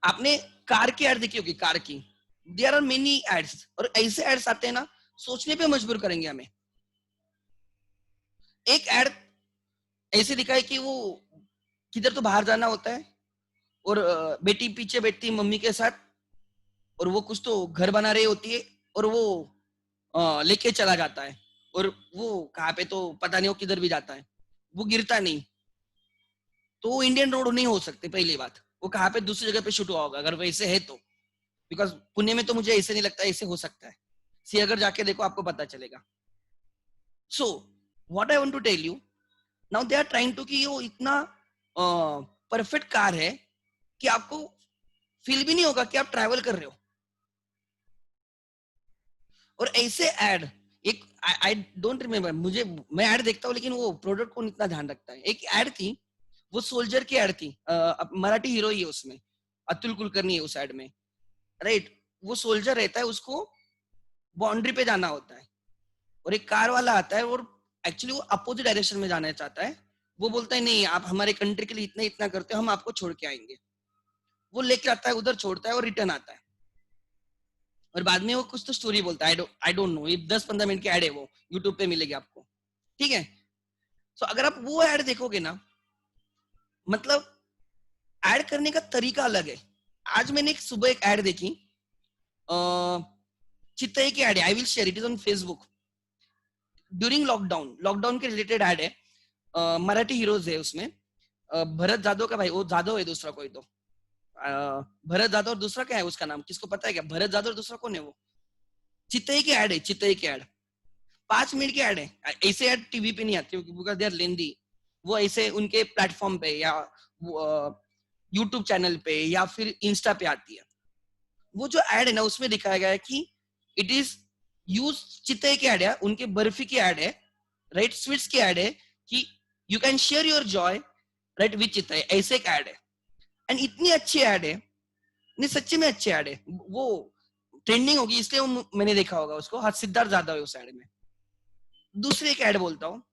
आपने car की add देखी होगी, car की. There are many ads, और ऐसे एड्स आते हैं ना, सोचने पे मजबूर करेंगे हमें. एक एड ऐसे दिखा है कि वो किधर तो बाहर जाना होता है और बेटी पीछे बैठती है मम्मी के साथ, और वो कुछ तो घर बना रही होती है और वो लेके चला जाता है, और वो कहाँ पे तो पता नहीं, वो किधर भी जाता है, वो गिरता नहीं. तो वो इंडियन रोड नहीं हो सकते. पहली बात, वो कहाँ पे दूसरी जगह पे शूट हुआ होगा अगर वैसे है तो. बिकॉज पुणे में तो मुझे ऐसे नहीं लगता ऐसे हो सकता है. सी अगर जाके देखो आपको पता चलेगा. So what I want to tell you, now they are trying to कि वो इतना परफेक्ट कार है कि आपको फील भी नहीं होगा कि आप ट्रैवल कर रहे हो. और ऐसे एड, एक आई डोंट रिमेम्बर, मुझे मैं एड देखता हूँ लेकिन वो प्रोडक्ट को इतना ध्यान रखता है. एक एड थी, वो सोल्जर की एड थी, मराठी हीरो ही है उसमें, अतुल कुलकर्णी है उस एड में, राइट. वो सोल्जर रहता है, उसको बाउंड्री पे जाना होता है, और एक कार वाला आता है और एक्चुअली वो अपोजिट डायरेक्शन में जाना चाहता है. वो बोलता है नहीं, आप हमारे कंट्री के लिए इतना इतना करते हो, हम आपको छोड़ के आएंगे. वो लेके आता है, उधर छोड़ता है और रिटर्न आता है, और बाद में वो कुछ तो स्टोरी बोलता है. आई डोंट नो, ये 10-15 मिनट की एड है, वो यूट्यूब पे मिलेगी आपको, ठीक है. सो अगर आप वो एड देखोगे ना, मतलब एड करने का तरीका अलग है. आज मैंने एक सुबह एक एड देखी, चित्तई की एड है, I will share it, is on Facebook. During lockdown के रिलेटेड एड है. मराठी हीरोज है उसमें. भरत जादव का भाई, वो जादव है, दूसरा कोई तो भरत जादव, और दूसरा क्या है उसका नाम, किसको पता है क्या? भरत जादव और दूसरा कौन है वो? चित्तई की एड है, चित्तई की एड 5 मिनट की एड है. ऐसे एड टीवी पे नहीं आती बिकॉज दे आर लेंदी. वो ऐसे उनके प्लेटफॉर्म पे या यूट्यूब चैनल पे या फिर इंस्टा पे आती है. वो जो एड है ना, उसमें दिखाया गया है कि इट इज यूज, चित्तई की एड है, उनके बर्फी की एड है, राइट, स्वीट्स की एड है, कि you can share your joy right with चित्तई, ऐसे एक एड है. एंड इतनी अच्छी एड है, नहीं सच्ची में अच्छी एड है, वो ट्रेंडिंग होगी इसलिए मैंने देखा होगा उसको. हाँ, सिद्धार्थ जादव है उस एड में. दूसरी एक एड बोलता हूँ,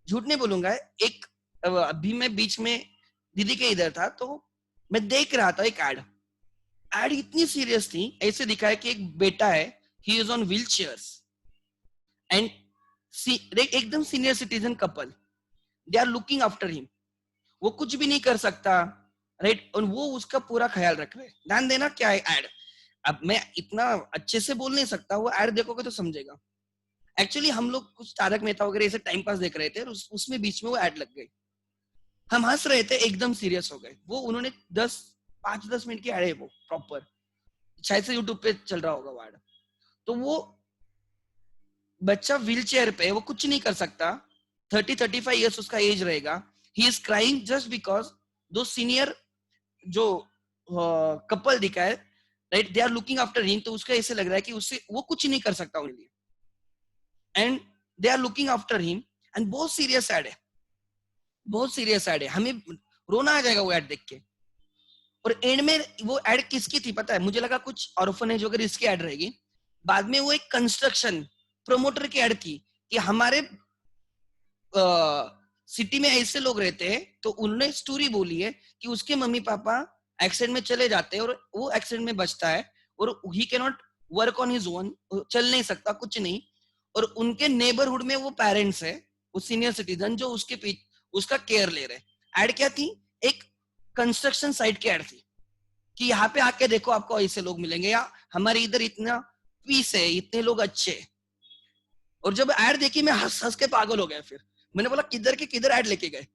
झूठ नहीं बोलूंगा, एक अभी मैं बीच में दीदी के इधर था तो मैं देख रहा था एक एड इतनी सीरियस थी. ऐसे दिखा है कि एक बेटा है, he is on wheel chairs and एकदम senior citizen couple, they are looking after him. वो कुछ भी नहीं कर सकता, राइट, और वो उसका पूरा ख्याल रख रहे. ध्यान देना क्या है एड. अब मैं इतना अच्छे से बोल नहीं सकता, वो एड देखोगे तो समझेगा. एक्चुअली हम लोग कुछ तारक मेहता वगैरह ऐसे टाइम पास देख रहे थे, उसमें बीच में वो एड लग गई. हम हंस रहे थे, एकदम सीरियस हो गए. वो उन्होंने 5-10 मिनट की एड है वो प्रॉपर, शायद से यूट्यूब पे चल रहा होगा वो एड. तो वो बच्चा व्हील चेयर पे, वो कुछ नहीं कर सकता, 30-35 ईयर्स उसका एज रहेगा. He is crying just because दो सीनियर जो कपल दिखा है, right, they are looking after him. तो उसका ऐसे लग रहा है कि उससे वो कुछ नहीं कर सकता उनके लिए, and they are looking after him. And बहुत सीरियस एड है, बहुत सीरियस एड है, हमें रोना आ जाएगा वो एड देख के. और एंड में वो एड किसकी थी पता है? मुझे लगा कुछ ऑर्फनेज वगैरह इसकी एड रहेगी. बाद में वो एक कंस्ट्रक्शन प्रोमोटर की एड थी कि हमारे सिटी में ऐसे लोग रहते हैं, तो उन्होंने स्टोरी बोली है कि उसके मम्मी पापा एक्सीडेंट में चले जाते हैं और वो एक्सीडेंट में बचता है और he can not work on his own, चल नहीं सकता कुछ नहीं. और उनके नेबरहुड में वो पेरेंट्स है, वो सीनियर सिटीजन जो उसका केयर ले रहे. एड क्या थी? एक कंस्ट्रक्शन साइट की एड थी कि यहाँ पे आके देखो आपको ऐसे लोग मिलेंगे, या हमारे इधर इतना पीस है, इतने लोग अच्छे. और जब एड देखी मैं हंस हंस के पागल हो गया. फिर मैंने बोला किधर के किधर एड लेके गए.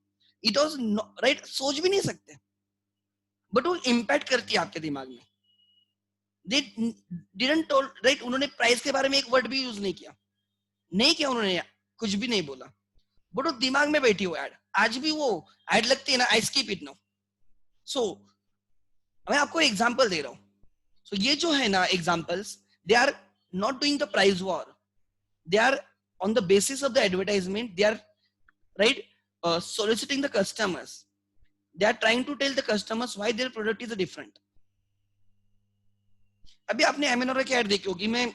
इट वॉज राइट, सोच भी नहीं सकते, बट वो इम्पैक्ट करती है आपके दिमाग में. दे डिडंट टोल्ड, राइट, उन्होंने प्राइस के बारे में एक वर्ड भी यूज नहीं किया उन्होंने, कुछ भी नहीं बोला, बट वो दिमाग में बैठी हो एड. आज भी वो एड लगती है ना, आई स्किप इट नाउ. सो मैं आपको एग्जांपल दे रहा हूँ. सो ये जो है ना examples, they are not doing the price war, they are on the basis of the advertisement, they are right, soliciting the customers. They are trying to tell the customers why their product is different. अभी आपने MNR की add देखी होगी, मैं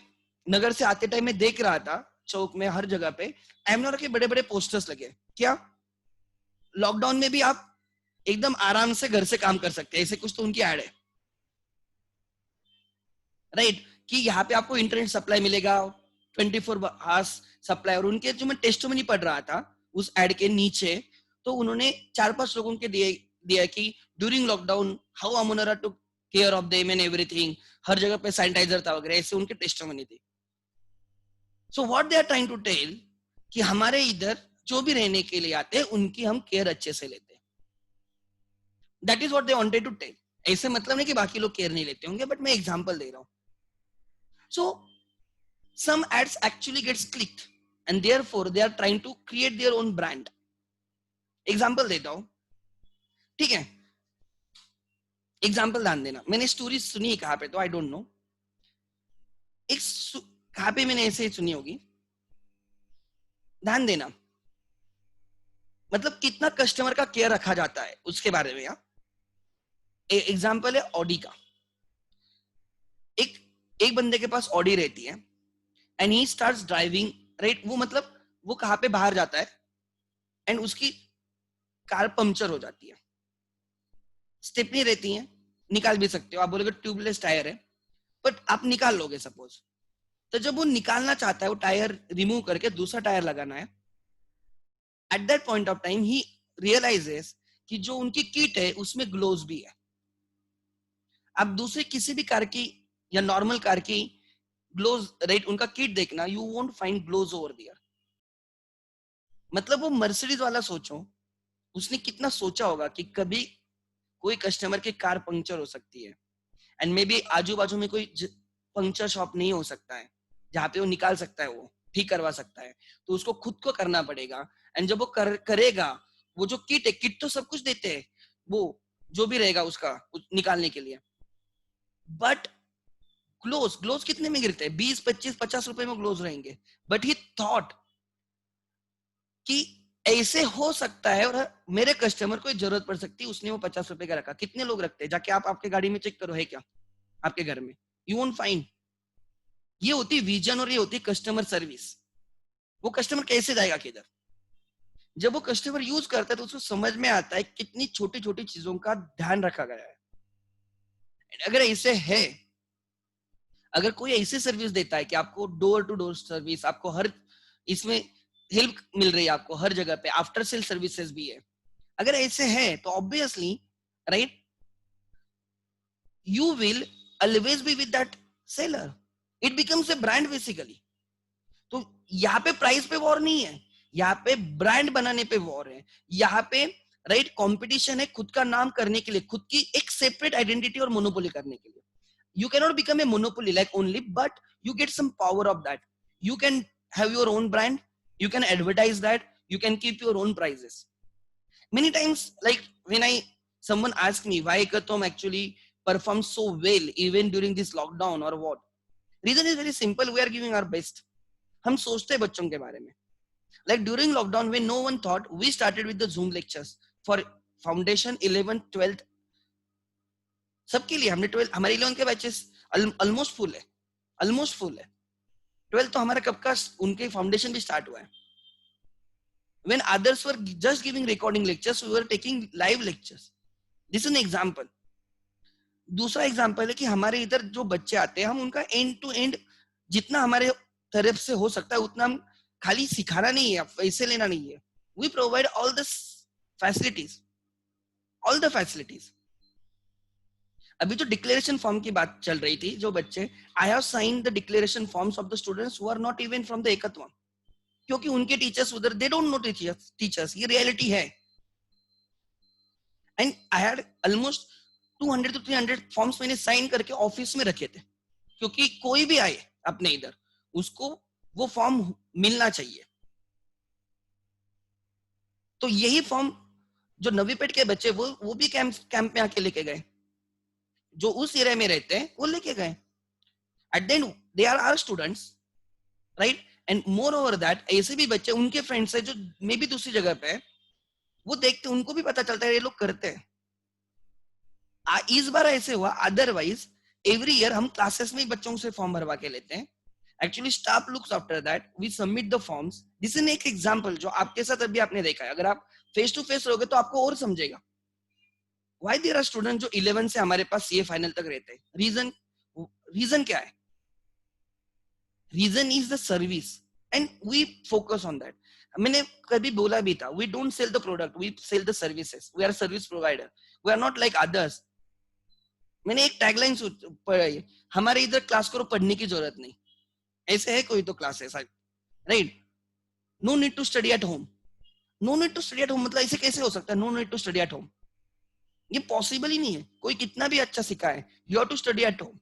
नगर से आते time में देख रहा था चौक में हर जगह पे एमएनआर के बड़े बड़े पोस्टर्स लगे। क्या लॉकडाउन में भी आप एकदम आराम से घर से काम कर सकते हैं, ऐसे कुछ तो उनकी ऐड है, राइट, कि यहाँ पे आपको इंटरनेट सप्लाई मिलेगा 24 आवर्स सप्लाई। और उनके जो मैं टेस्टिमनी पढ़ रहा था उस एड के नीचे, तो उन्होंने 4-5 लोगों के दिया कि ड्यूरिंग लॉकडाउन हाउ अमोनरा took care of them and everything, हर जगह पे सैनिटाइजर था वगैरह, ऐसे उनके टेस्टिमनी थी। So what they are trying to tell कि हमारे इधर जो भी रहने के लिए आते हैं उनकी हम केयर अच्छे से लेते हैं। That is what they wanted to tell. ऐसे मतलब नहीं कि बाकी लोग केयर नहीं लेते होंगे, बट मैं एग्जांपल दे रहा हूं। So some ads actually gets clicked and therefore they are trying to create their own brand. Example देता हूं, ठीक है, एग्जाम्पल ध्यान देना। मैंने स्टोरी सुनी है कहां पे तो आई डोंट नो, एक कहां पे मैंने ऐसे सुनी होगी, ध्यान देना, मतलब कितना कस्टमर का केयर रखा जाता है उसके बारे में। एग्जाम्पल है ऑडी का। एक बंदे के पास ऑडी रहती है and he starts driving, right, वो मतलब वो कहां पे बाहर जाता है एंड उसकी कार पंक्चर हो जाती है, स्टेपनी रहती है, निकाल भी सकते हो, आप बोलोगे ट्यूबलेस टायर है, बट आप निकाल लोगे सपोज। तो जब वो निकालना चाहता है, वो टायर रिमूव करके दूसरा टायर लगाना है, at that point of time he realises कि जो उनकी किट है उसमें ग्लोव्स भी है। आप दूसरे किसी भी कार की या नॉर्मल कार की ग्लोव्स, राइट, उनका किट देखना, you won't find gloves over there. मतलब वो मर्सिडीज वाला सोचो, उसने कितना सोचा होगा कि कभी कोई कस्टमर की कार पंक्चर हो सकती है एंड मे बी आजू बाजू में कोई पंक्चर शॉप नहीं हो सकता है जहाँ पे वो निकाल सकता है, वो ठीक करवा सकता है, तो उसको खुद को करना पड़ेगा। एंड जब वो करेगा, वो जो किट है, किट तो सब कुछ देते हैं, वो जो भी रहेगा उसका निकालने के लिए, बट ग्लोव्स कितने में गिरते हैं? 20, 25, 50 रुपए में ग्लोव्स रहेंगे। बट ही थॉट कि ऐसे हो सकता है और मेरे कस्टमर को जरूरत पड़ सकती है, उसने वो 50 रुपए का रखा। कितने लोग रखते हैं? जाके आप आपके गाड़ी में चेक करो, है क्या आपके घर में? You won't find. ये होती विजन और ये होती कस्टमर सर्विस। वो कस्टमर कैसे जाएगा किधर? जब वो कस्टमर यूज करता है तो उसको समझ में आता है कितनी छोटी छोटी चीजों का ध्यान रखा गया है। अगर ऐसे है, अगर कोई ऐसी सर्विस देता है कि आपको डोर टू डोर सर्विस, आपको हर इसमें हेल्प मिल रही है, आपको हर जगह पे आफ्टर सेल सर्विसेज भी है, अगर ऐसे है तो obviously, right, you will always be with that seller. It becomes a brand basically. तो यहाँ पे प्राइस पे वॉर नहीं है, यहाँ पे ब्रांड बनाने पे वॉर है। यहाँ पे, राइट, कंपटीशन है खुद का नाम करने के लिए, खुद की एक सेपरेट आइडेंटिटी और मोनोपोली करने के लिए। You cannot become a monopoly like only, but you get some power of that. You can have your own brand, you can advertise that, you can keep your own prices. Many times, like when someone asks me why Ekatom actually performs so well even during this lockdown or what, reason is very simple. We are giving our best. हम सोचते हैं बच्चों के बारे में। Like during lockdown when no one thought, we started with the Zoom lectures for foundation, 11th, 12th, सबके लिए। हमने 12, हमारे 11 के बैचेस ऑलमोस्ट फुल है, ऑलमोस्ट फुल है। 12 तो हमारा कब का, उनके फाउंडेशन भी स्टार्ट हुआ है। When others were just giving recording lectures, we were taking live lectures. This is an example. दूसरा एग्जाम्पल है कि हमारे इधर जो बच्चे आते हैं, हम उनका एंड टू एंड जितना हमारे तरफ से हो सकता है उतना हम खाली सिखाना नहीं है, पैसे लेना नहीं है। We provide all the facilities, all the facilities. अभी जो डिक्लेरेशन फॉर्म की बात चल रही थी, जो बच्चे, I have sign the declaration forms of the students who are not even from the Ekatvam, क्योंकि उनके टीचर्स उधर, दे डोंट नो टीचर्स, ये रियलिटी है। And I had almost 200 to 300 forms मैंने साइन करके ऑफिस में रखे थे, क्योंकि कोई भी आए अपने इधर, उसको वो फॉर्म मिलना चाहिए। तो यही फॉर्म जो नवीपेट के बच्चे, वो भी कैंप में आके लेके गए, जो उस एरिया में रहते हैं वो लेके गए। At the end they are our students, right, and moreover that ऐसे भी बच्चे उनके फ्रेंड्स है जो मे भी दूसरी जगह पे है, वो देखते उनको भी पता चलता है ये लोग करते हैं। इस बार ऐसे हुआ, अदरवाइज एवरी ईयर हम क्लासेस में ही बच्चों से फॉर्म भरवा के लेते हैं। Actually staff looks after that, we submit the forms. This is एक एग्जांपल जो आपके साथ अभी आपने देखा है। अगर आप फेस टू फेस रहोगे तो आपको और समझेगा व्हाई देयर आर स्टूडेंट जो 11 से हमारे पास सीए फाइनल तक रहते हैं। रीजन क्या है? Reason is the service and we focus on that. मैंने कभी बोला भी था, we don't sell the product, we sell the services. We are service provider, we are not like others. मैंने एक टैगलाइन पढ़ी, हमारे इधर क्लास को पढ़ने की जरूरत नहीं। ऐसे है कोई तो classes, right? No need to study at home. No need to study at home मतलब ऐसे कैसे हो सकता है? No need to study at home, ये पॉसिबल ही नहीं है। कोई कितना भी अच्छा सिखाए, you have to study at home,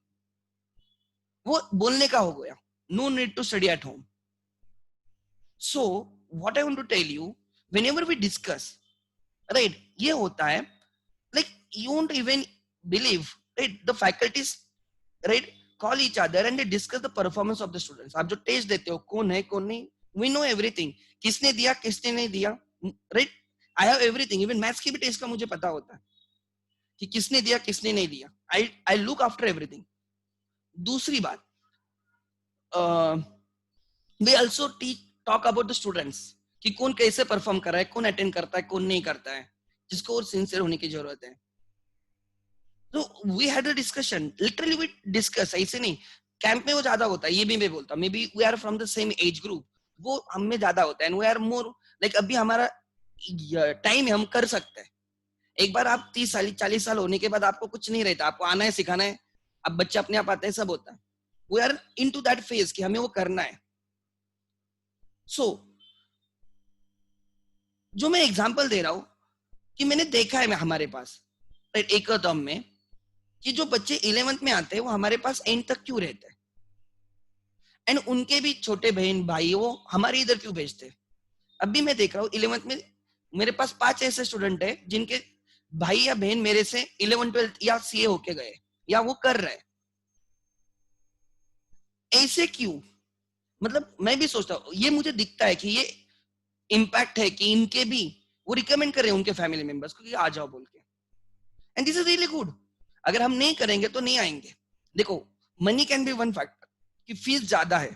वो बोलने का हो गया। No need to study at home. So what I want to tell you, whenever we discuss, right, ये होता है like you won't even believe, right, the faculties, right, call each other and they discuss the performance of the students। आप जो test देते हो कौन है कौन नहीं, we know everything, किसने दिया किसने नहीं दिया, right? I have everything, even maths की भी टेस्ट का मुझे पता होता है कि किसने दिया किसने नहीं दिया। I look after everything। दूसरी बात, we also talk about the students कि कौन कैसे परफॉर्म कर रहा है, कौन अटेंड करता है कौन नहीं करता है, जिसको और सिंसियर होने की जरूरत है। तो we had a discussion, literally we discuss. ऐसे नहीं, कैंप में वो ज्यादा होता है, ये भी मैं बोलता हूँ, maybe we are from the same age group, वो हम में ज्यादा होता है and we are more like अभी हमारा टाइम है, हम कर सकते हैं। एक बार आप 30 साल 40 साल होने के बाद आपको कुछ नहीं रहता, आपको आना है सिखाना है, अब बच्चे अपने आप आते हैं, सब होता है। We are into that phase कि हमें वो करना है। सो जो मैं एग्जाम्पल दे रहा हूँ कि मैंने देखा है मैं हमारे पास, राइट, एक टर्म में कि जो बच्चे 11th में आते हैं वो हमारे पास एंड तक क्यों रहते हैं, एंड उनके भी छोटे बहन भाई वो हमारे इधर क्यों भेजते हैं। अभी मैं देख रहा हूँ 11th में मेरे पास 5 ऐसे स्टूडेंट है जिनके भाई या बहन मेरे से 11 12 या सीए होके गए या वो कर रहे हैं। ऐसे क्यों? मतलब मैं भी सोचता हूँ, ये मुझे दिखता है कि ये इम्पैक्ट है कि इनके भी वो रिकमेंड कर रहे हैं उनके फैमिली मेंबर्स को कि आ जाओ बोल के, and this is really good. अगर हम नहीं करेंगे तो नहीं आएंगे। देखो, money can be one factor कि फीस ज्यादा है,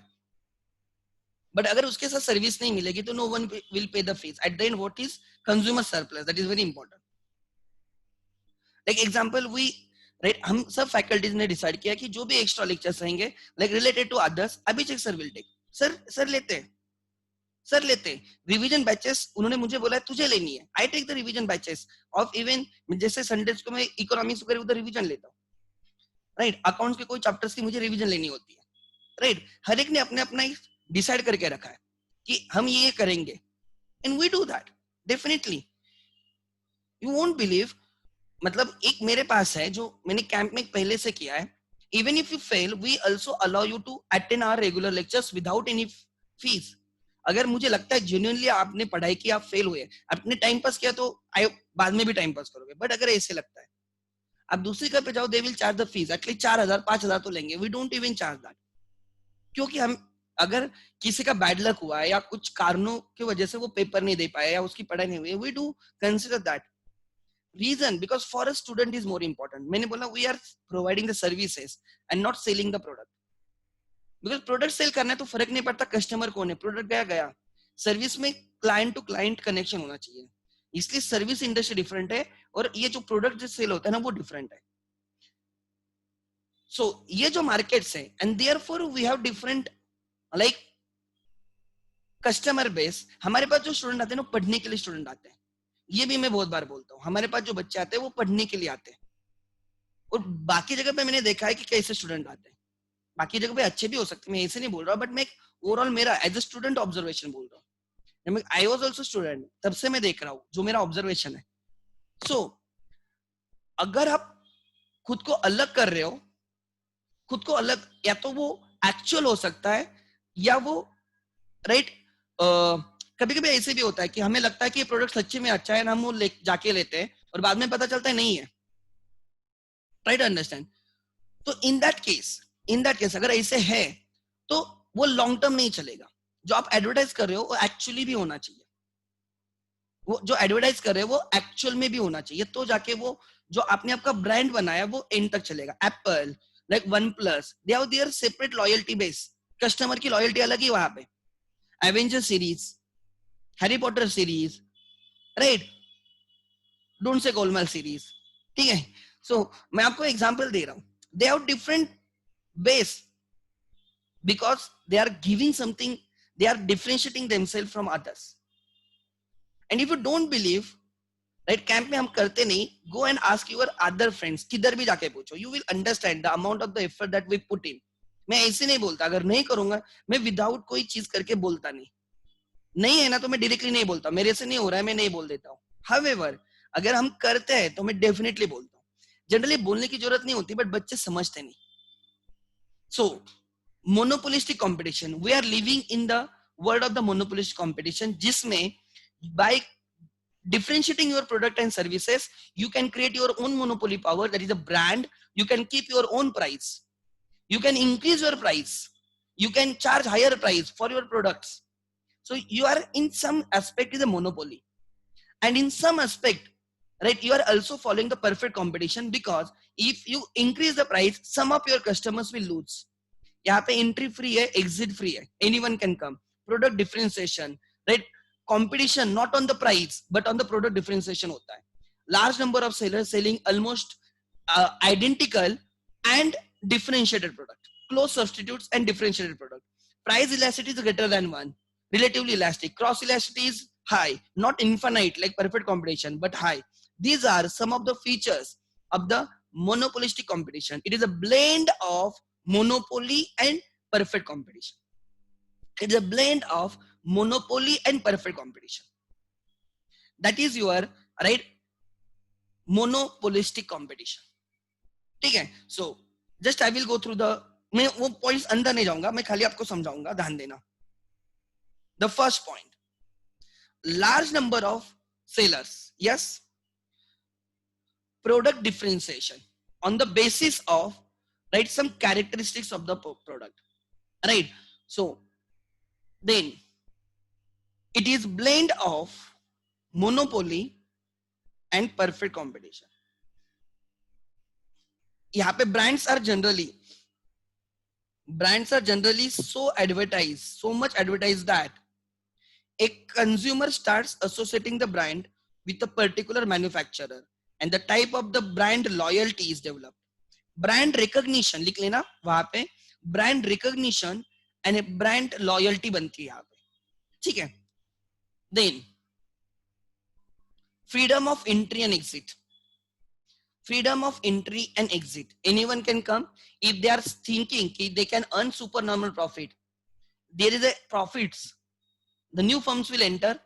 बट अगर उसके साथ सर्विस नहीं मिलेगी तो no one will pay the fees. At the end what is consumer surplus, that is very important. Like example we, right, हम सब फैकल्टीज ने डिसाइड किया कि जो भी एक्स्ट्रा लेक्चर्स रहेंगे like related to others, Abhishek sir will take. Sir लेते हैं, सर लेते हैं रिवीजन बैचेस। उन्होंने मुझे बोला तुझे लेनी है, I take the revision batches of even, जैसे संडेज को मैं इकोनॉमिक्स वगैरह उधर रिवीजन लेता हूँ, राइट। अकाउंट्स के कोई चैप्टर्स की मुझे रिवीजन लेनी होती है, राइट। हर एक ने अपने अपना डिसाइड करके रखा है कि हम ये करेंगे, and we do that definitely. You won't believe, मतलब एक मेरे पास है जो मैंने कैंप में पहले से किया है। Even if you fail we also allow you to attend our regular lectures without any fees. अगर मुझे लगता है जेन्युइनली आपने पढ़ाई की, आप फेल हुए, आपने टाइम पास किया, तो बाद में भी टाइम पास करोगे। बट अगर ऐसे लगता है आप दूसरी जगह पे जाओ, they will charge the fees, at least 4000 5000 तो लेंगे। We don't even charge that, क्योंकि हम, अगर किसी का बैड लक हुआ है या कुछ कारणों की वजह से वो पेपर नहीं दे पाया या उसकी पढ़ाई नहीं हुई, we do consider that reason, because for a student is more important. मैंने बोला we are providing the services and not selling the product, because product sell करना है तो फर्क नहीं पड़ता कस्टमर कौन है, प्रोडक्ट गया गया। सर्विस में क्लाइंट टू क्लाइंट कनेक्शन होना चाहिए, इसलिए सर्विस इंडस्ट्री डिफरेंट है और ये जो प्रोडक्ट जो सेल होता है ना वो डिफरेंट है। सो ये जो मार्केट्स है and therefore we have different like customer base. हमारे पास जो स्टूडेंट आते हैं ना पढ़ने के लिए स्टूडेंट आते हैं, ये भी मैं बहुत बार बोलता हूँ, हमारे पास जो बच्चे आते हैं वो पढ़ने के लिए आते हैं। और बाकी जगह पे मैंने देखा है कि कैसे स्टूडेंट आते हैं, बाकी जगह पे अच्छे भी हो सकते हैं, मैं ऐसे नहीं बोल रहा, बट मैं ओवरऑल मेरा एज अ स्टूडेंट ऑब्जर्वेशन बोल रहा हूँ। आई वाज आल्सो स्टूडेंट, तब से मैं देख रहा हूँ, जो मेरा ऑब्जर्वेशन है। सो अगर आप खुद को अलग कर रहे हो, खुद को अलग, या तो वो एक्चुअल हो सकता है या वो, राइट, कभी कभी ऐसे भी होता है कि हमें लगता है कि ये प्रोडक्ट सच्ची में अच्छा है ना, हम वो जाके लेते हैं और बाद में पता चलता है नहीं है, राइट, अंडरस्टैंड। तो इन दैट केस अगर ऐसे है तो वो लॉन्ग टर्म नहीं चलेगा। जो आप एडवर्टाइज कर रहे हो वो एक्चुअली भी होना चाहिए, वो जो एडवर्टाइज कर रहे हो वो एक्चुअल में भी होना चाहिए, तो जाके वो जो आपने आपका ब्रांड बनाया वो एंड तक चलेगा. Apple, like one plus, they have their separate loyalty base. Customer की लॉयल्टी अलग ही वहां पे. Avenger series, Harry Potter series, right, don't say Golmaal series. ठीक है. सो मैं आपको एग्जांपल दे रहा हूं. They have different base because they are giving something, they are differentiating themselves from others. And if you don't believe, right, camp में हम करते नहीं, go and ask your other friends, किधर भी जाके पूछो, you will understand the amount of the effort that we put in. मैं ऐसे नहीं बोलता, अगर नहीं करूंगा, मैं विदाउट कोई चीज करके बोलता नहीं. नहीं है ना तो मैं डायरेक्टली नहीं बोलता, मेरे से नहीं हो रहा है मैं नहीं बोल देता हूँ. However, अगर हम करते हैं तो मैं डेफिनेटली बोलता हूँ. जनरली बोलने की जरूरत नहीं होती, बट बच्चे समझते नहीं. So monopolistic competition, we are living in the world of the monopolistic competition, जिसमें by differentiating your product and services you can create your own monopoly power, that is a brand. You can keep your own price, you can increase your price, you can charge higher price for your products. So you are in some aspect is a monopoly, and in some aspect, right, you are also following the perfect competition, because if you increase the price some of your customers will lose. यहाँ पे entry free है, exit free है, anyone can come. Product differentiation, right, competition not on the price but on the product differentiation होता है. Large number of sellers selling almost identical and differentiated product, close substitutes and differentiated product. Price elasticity is greater than 1, relatively elastic. Cross elasticity is high, not infinite like perfect competition, but high. These are some of the features of the monopolistic competition. It is a blend of monopoly and perfect competition. It is a blend of monopoly and perfect competition. That is your, right, monopolistic competition. ठीक है. So just I will go through the, मैं वो points अंदर नहीं जाऊंगा, मैं खाली आपको समझाऊंगा, ध्यान देना. The first point, large number of sellers, yes, product differentiation on the basis of, right, some characteristics of the product, right. So then it is blend of monopoly and perfect competition. यहाँ पे brands are generally so advertised, so much advertised that a consumer starts associating the brand with a particular manufacturer, and the type of the brand loyalty is developed. Brand recognition लिख लेना वहां पे, brand recognition and a brand loyalty बनती है यहाँ पे. ठीक है. Then freedom of entry and exit. Freedom of entry and exit. Anyone can come if they are thinking they can earn supernormal profit. There is a profits, the new firms will enter,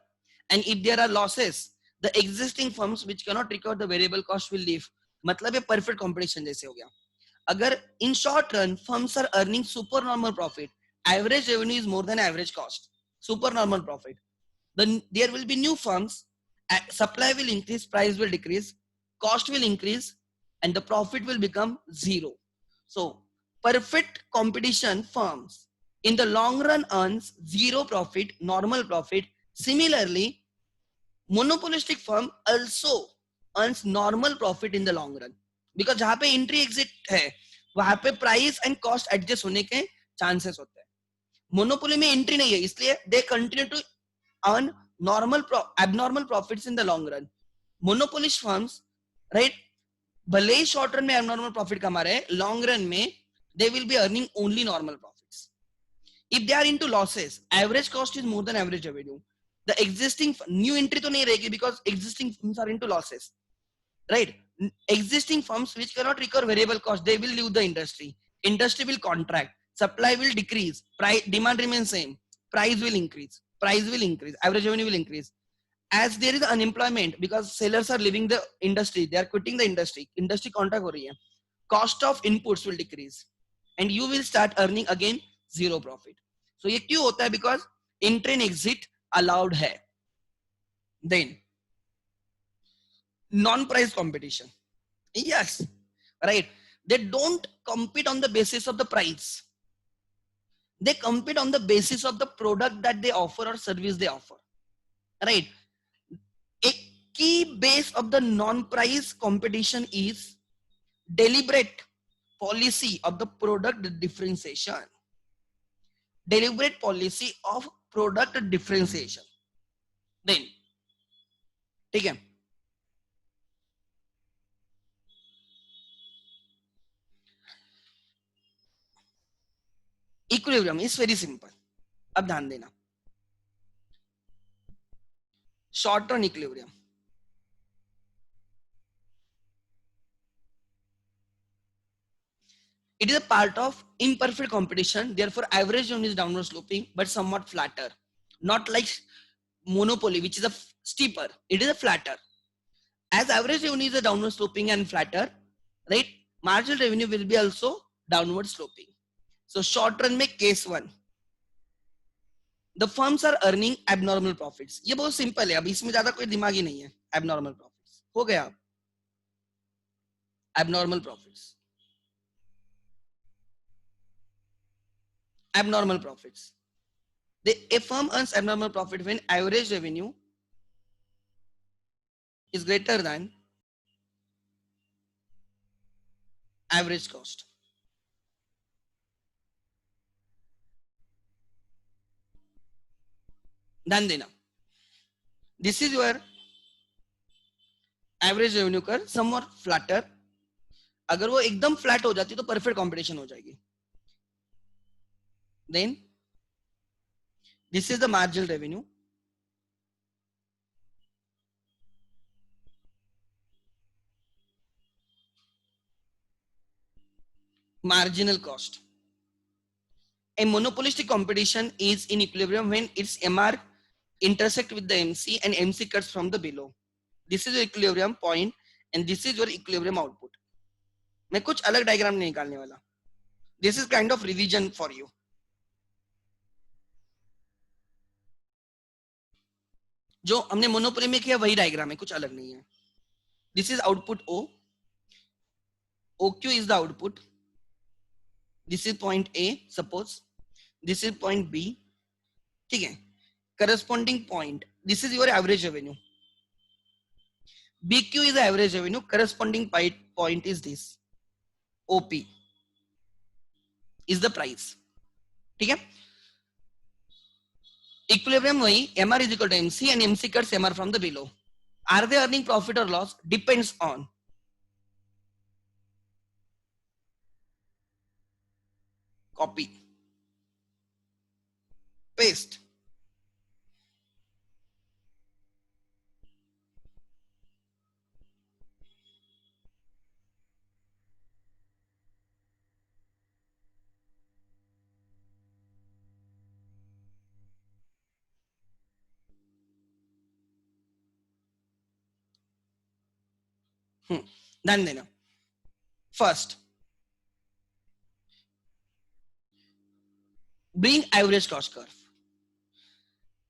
and if there are losses, the existing firms which cannot recover the variable cost will leave. मतलब ये perfect competition जैसे हो गया. अगर in short run firms are earning supernormal profit, average revenue is more than average cost, supernormal profit, then there will be new firms, supply will increase, price will decrease, cost will increase, and the profit will become zero. So perfect competition firms in the long run earns zero profit, normal profit. Similarly, monopolistic firm also earns normal profit in the long run, because जहां पे entry exit है वहां पे price and cost adjust होने के chances होते हैं. Monopoly में एंट्री नहीं है, इसलिए they continue to earn abnormal profits in the long run. Monopolist firms, right, भले ही शॉर्ट रन में abnormal profit कमा रहे हैं, long run में they will be earning only normal profits. If they are into losses, average cost is more than average revenue. The existing new entry तो नहीं रहेगी because existing firms are into losses, right? Existing firms which cannot recover variable cost, they will leave the industry. Industry will contract, supply will decrease, price demand remains same, price will increase, average revenue will increase. As there is unemployment because sellers are leaving the industry, they are quitting the industry contract हो रही है, cost of inputs will decrease, and you will start earning again zero profit. So ये क्यों होता है? Because entry and exit allowed है. Then non-price competition, yes, right, they don't compete on the basis of the price, They compete on the basis of the product that they offer or service they offer, right? A key base of the non-price competition is deliberate policy of the product differentiation. Deliberate policy of product differentiation. Then, ठीक है, equilibrium is very simple. अब ध्यान देना, short run equilibrium. It is a part of imperfect competition. Therefore, average revenue is downward sloping, but somewhat flatter. Not like monopoly, which is a steeper. It is a flatter. As average revenue is a downward sloping and flatter, right? Marginal revenue will be also downward sloping. So short run में case one, the firms are earning abnormal profits. ये बहुत simple है, अब इसमें ज्यादा कोई दिमाग ही नहीं है. Abnormal profits हो गया. Abnormal profits. Abnormal profits. A firm earns abnormal profit when average revenue is greater than average cost. ध्यान देना, this is your average revenue curve, somewhat flatter. अगर वो एकदम फ्लैट हो जाती तो परफेक्ट कंपटीशन हो जाएगी. Then this is the marginal revenue. Marginal cost. A monopolistic competition is in equilibrium when its MR intersect with the MC and MC cuts from the below. This is your equilibrium point and this is your equilibrium output. मैं कुछ अलग diagram नहीं निकालने वाला. This is kind of revision for you. जो हमने monopoly में किया वही डायग्राम है, कुछ अलग नहीं है. This is output O. OQ is the output. This is point A, suppose. This is point B. ठीक है. Corresponding point. This is your average revenue. BQ is the average revenue. Corresponding point is this. OP is the price. ठीक है. Equilibrium वही, MR is equal to MC and MC cuts MR from the below. Are they earning profit or loss? Depends on copy, paste. ध्यान देना. First, bring average cost curve.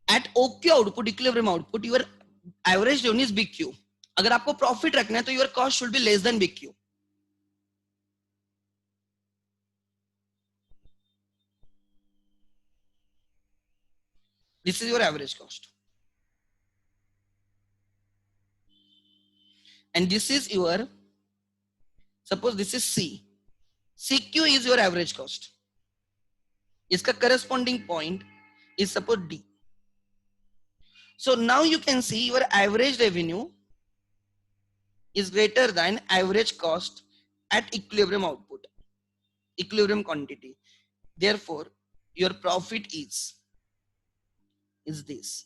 At OQ output, equilibrium output, your average revenue is BQ. अगर आपको profit रखना है तो your cost should be less than BQ. This is your average cost. And this is your, suppose this is C. CQ is your average cost. इसका corresponding point is suppose D. So now you can see your average revenue is greater than average cost at equilibrium output, equilibrium quantity. Therefore, your profit is this.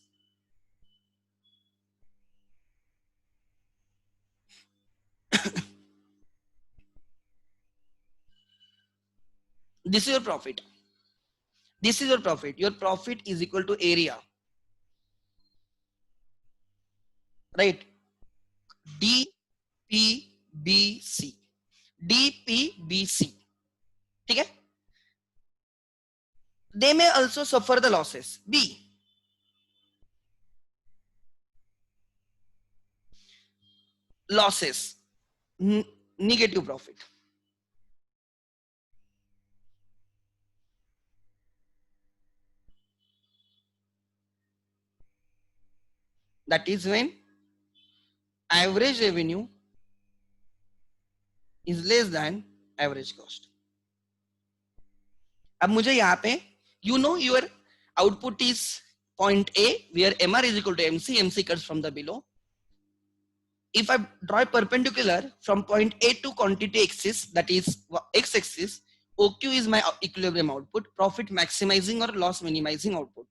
This is your profit. This is your profit. Your profit is equal to area. Right? DPBC. DPBC. ठीक है? They may also suffer the losses. B. Losses. Negative profit. That is when average revenue is less than average cost. अब मुझे यहाँ पे you know your output is point A where MR is equal to MC. MC comes from the below. If I draw a perpendicular from point A to quantity axis, that is x axis, OQ is my equilibrium output, profit maximizing or loss minimizing output.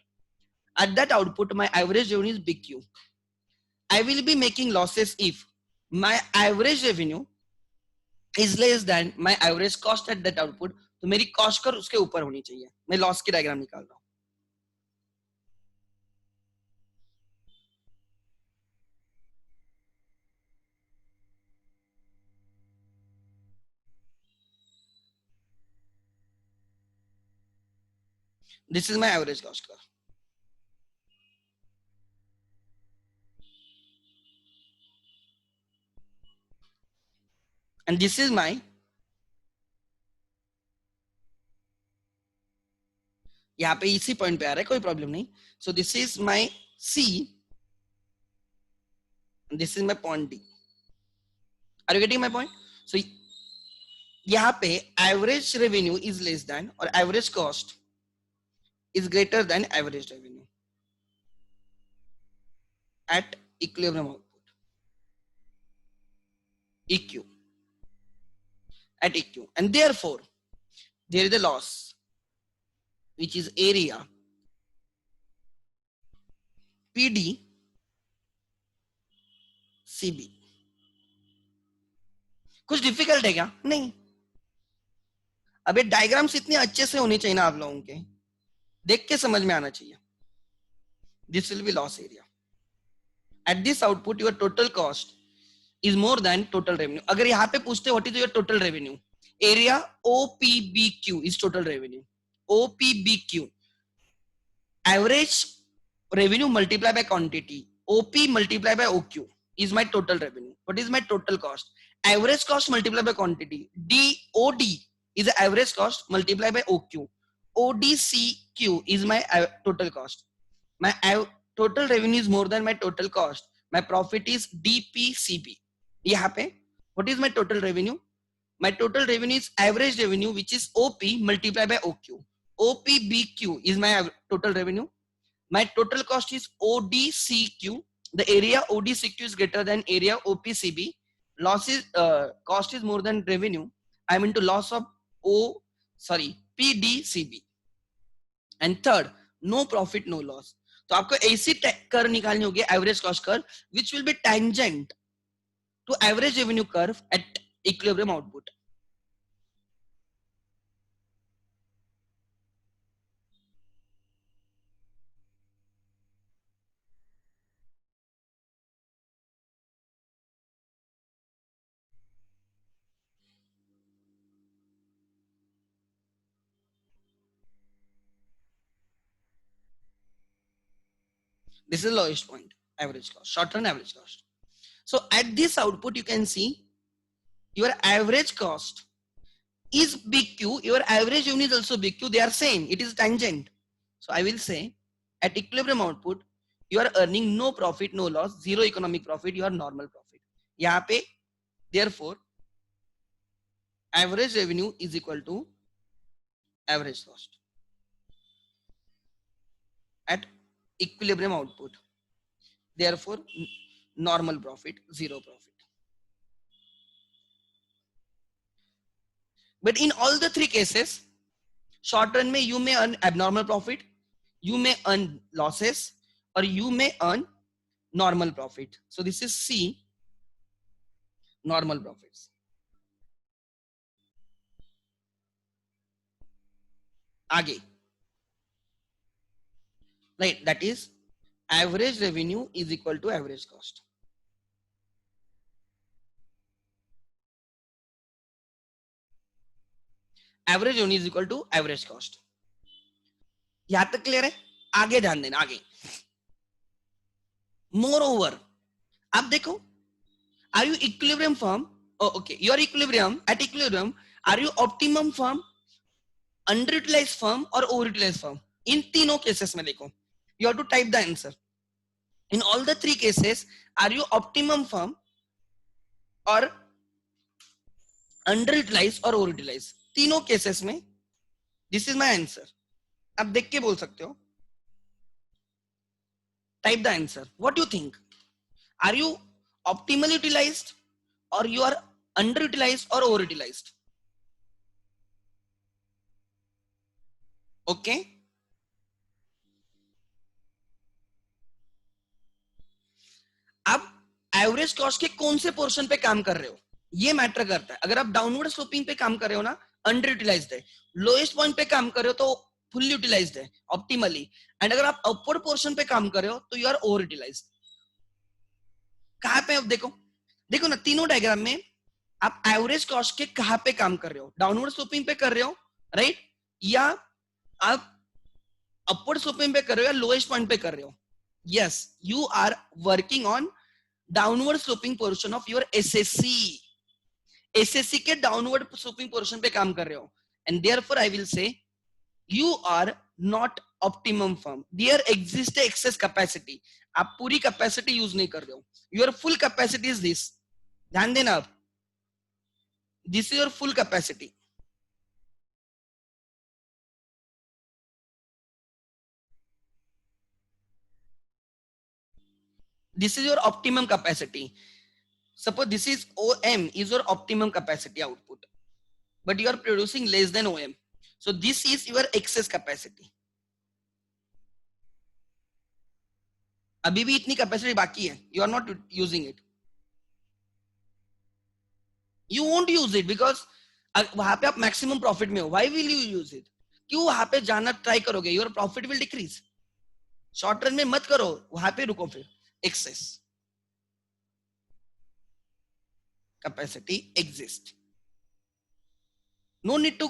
At that output, my average revenue is BQ. I will be making losses if my average revenue is less than my average cost at that output. तो मेरी cost कर उसके ऊपर होनी चाहिए. मैं loss की diagram निकाल रहा हूं. This is my average cost curve. And this is my यहाँ पे इसी पॉइंट पे आ रहा है, कोई प्रॉब्लम नहीं. So this is my C, this is my point D. Are you getting my point? So यहाँ पे average revenue is less than और average cost is greater than average revenue at equilibrium output, EQ, at EQ, and therefore there is a loss which is area PD CB. कुछ difficult है क्या? नहीं. अब ये diagrams इतने अच्छे से होने चाहिए ना आप लोगों के, देख के समझ में आना चाहिए. This will be loss area. At this output your total cost is more than total revenue. अगर यहाँ पे पूछते what is your total revenue, area OPBQ is total revenue. OPBQ, average revenue multiplied by quantity, OP multiplied by OQ is my total revenue. What is my total cost? Average cost multiplied by quantity. DOD is the average cost multiplied by OQ. ODCQ is my total cost. My total revenue is more than my total cost. My profit is DPCB. यहाँ पे what is my total revenue? My total revenue is average revenue, which is OP multiplied by OQ. OPBQ is my total revenue. My total cost is ODCQ. The area ODCQ is greater than area OPCB. Loss is cost is more than revenue. I'm into loss of PDCB. And third, no profit, no loss. तो आपको ऐसी curve निकालनी होगी, average cost curve, which will be tangent to average revenue curve at equilibrium output. This is the lowest point, average cost, short-term average cost. So at this output, you can see your average cost is BQ, your average revenue is also BQ. They are same, it is tangent. So I will say at equilibrium output, you are earning no profit, no loss, zero economic profit, you are normal profit. यहाँ पे, therefore, average revenue is equal to average cost at equilibrium output. Therefore, normal profit, zero profit. But in all the three cases, short run में you may earn abnormal profit, you may earn losses, or you may earn normal profit. So this is C, normal profits. आगे, right? That is average revenue is equal to average cost. Average revenue is equal to average cost. यहां तक clear है? आगे ध्यान देना. आगे, moreover, आप देखो, are you equilibrium firm? Oh, okay, you are equilibrium. At equilibrium, are you optimum firm, underutilized firm, or overutilized firm? इन तीनों केसेस में देखो, you have to type the answer. In all the three cases, are you optimum firm or underutilized or overutilized? तीनों cases में this is my answer. आप देख के बोल सकते हो. Type the answer. What you think? Are you optimally utilized or you are underutilized or overutilized? Okay. अब average cost के कौन से पोर्शन पे काम कर रहे हो ये मैटर करता है. अगर आप डाउनवर्ड स्लोपिंग पे काम कर रहे हो ना, अंडर यूटिलाइज्ड है. लोएस्ट पॉइंट पे काम कर रहे हो तो फुल यूटिलाइज्ड है ऑप्टिमली. एंड अगर आप अपवर्ड पोर्शन पे काम कर रहे हो तो यू आर ओवर यूटिलाइज्ड. कहां पे? अब देखो, देखो ना, तीनों डायग्राम में आप एवरेज कॉस्ट के कहां पे काम कर रहे हो? डाउनवर्ड स्लोपिंग पे कर रहे हो, राइट? या आप अपवर्ड स्लोपिंग पे कर रहे हो या लोएस्ट पॉइंट पे कर रहे हो? Yes, you are working on downward sloping portion of your SSC. SSC के डाउनवर्ड स्लोपिंग पोर्शन पे काम कर रहे हो. And therefore I will say you are not optimum firm. There exist excess capacity. आप पूरी कैपेसिटी यूज नहीं कर रहे हो. Your full capacity is this. ध्यान देना आप. This is your full capacity. This is your optimum capacity. Suppose this is OM is your optimum capacity output, but you are producing less than OM. So this is your excess capacity. अभी भी इतनी capacity बाकी है. You are not using it. You won't use it because वहां पे आप maximum profit में हो. Why will you use it? क्यों वहां पे जाना ट्राई करोगे? Your profit will decrease. Short run में मत करो, वहां पे रुको. फिर access capacity exists. No need to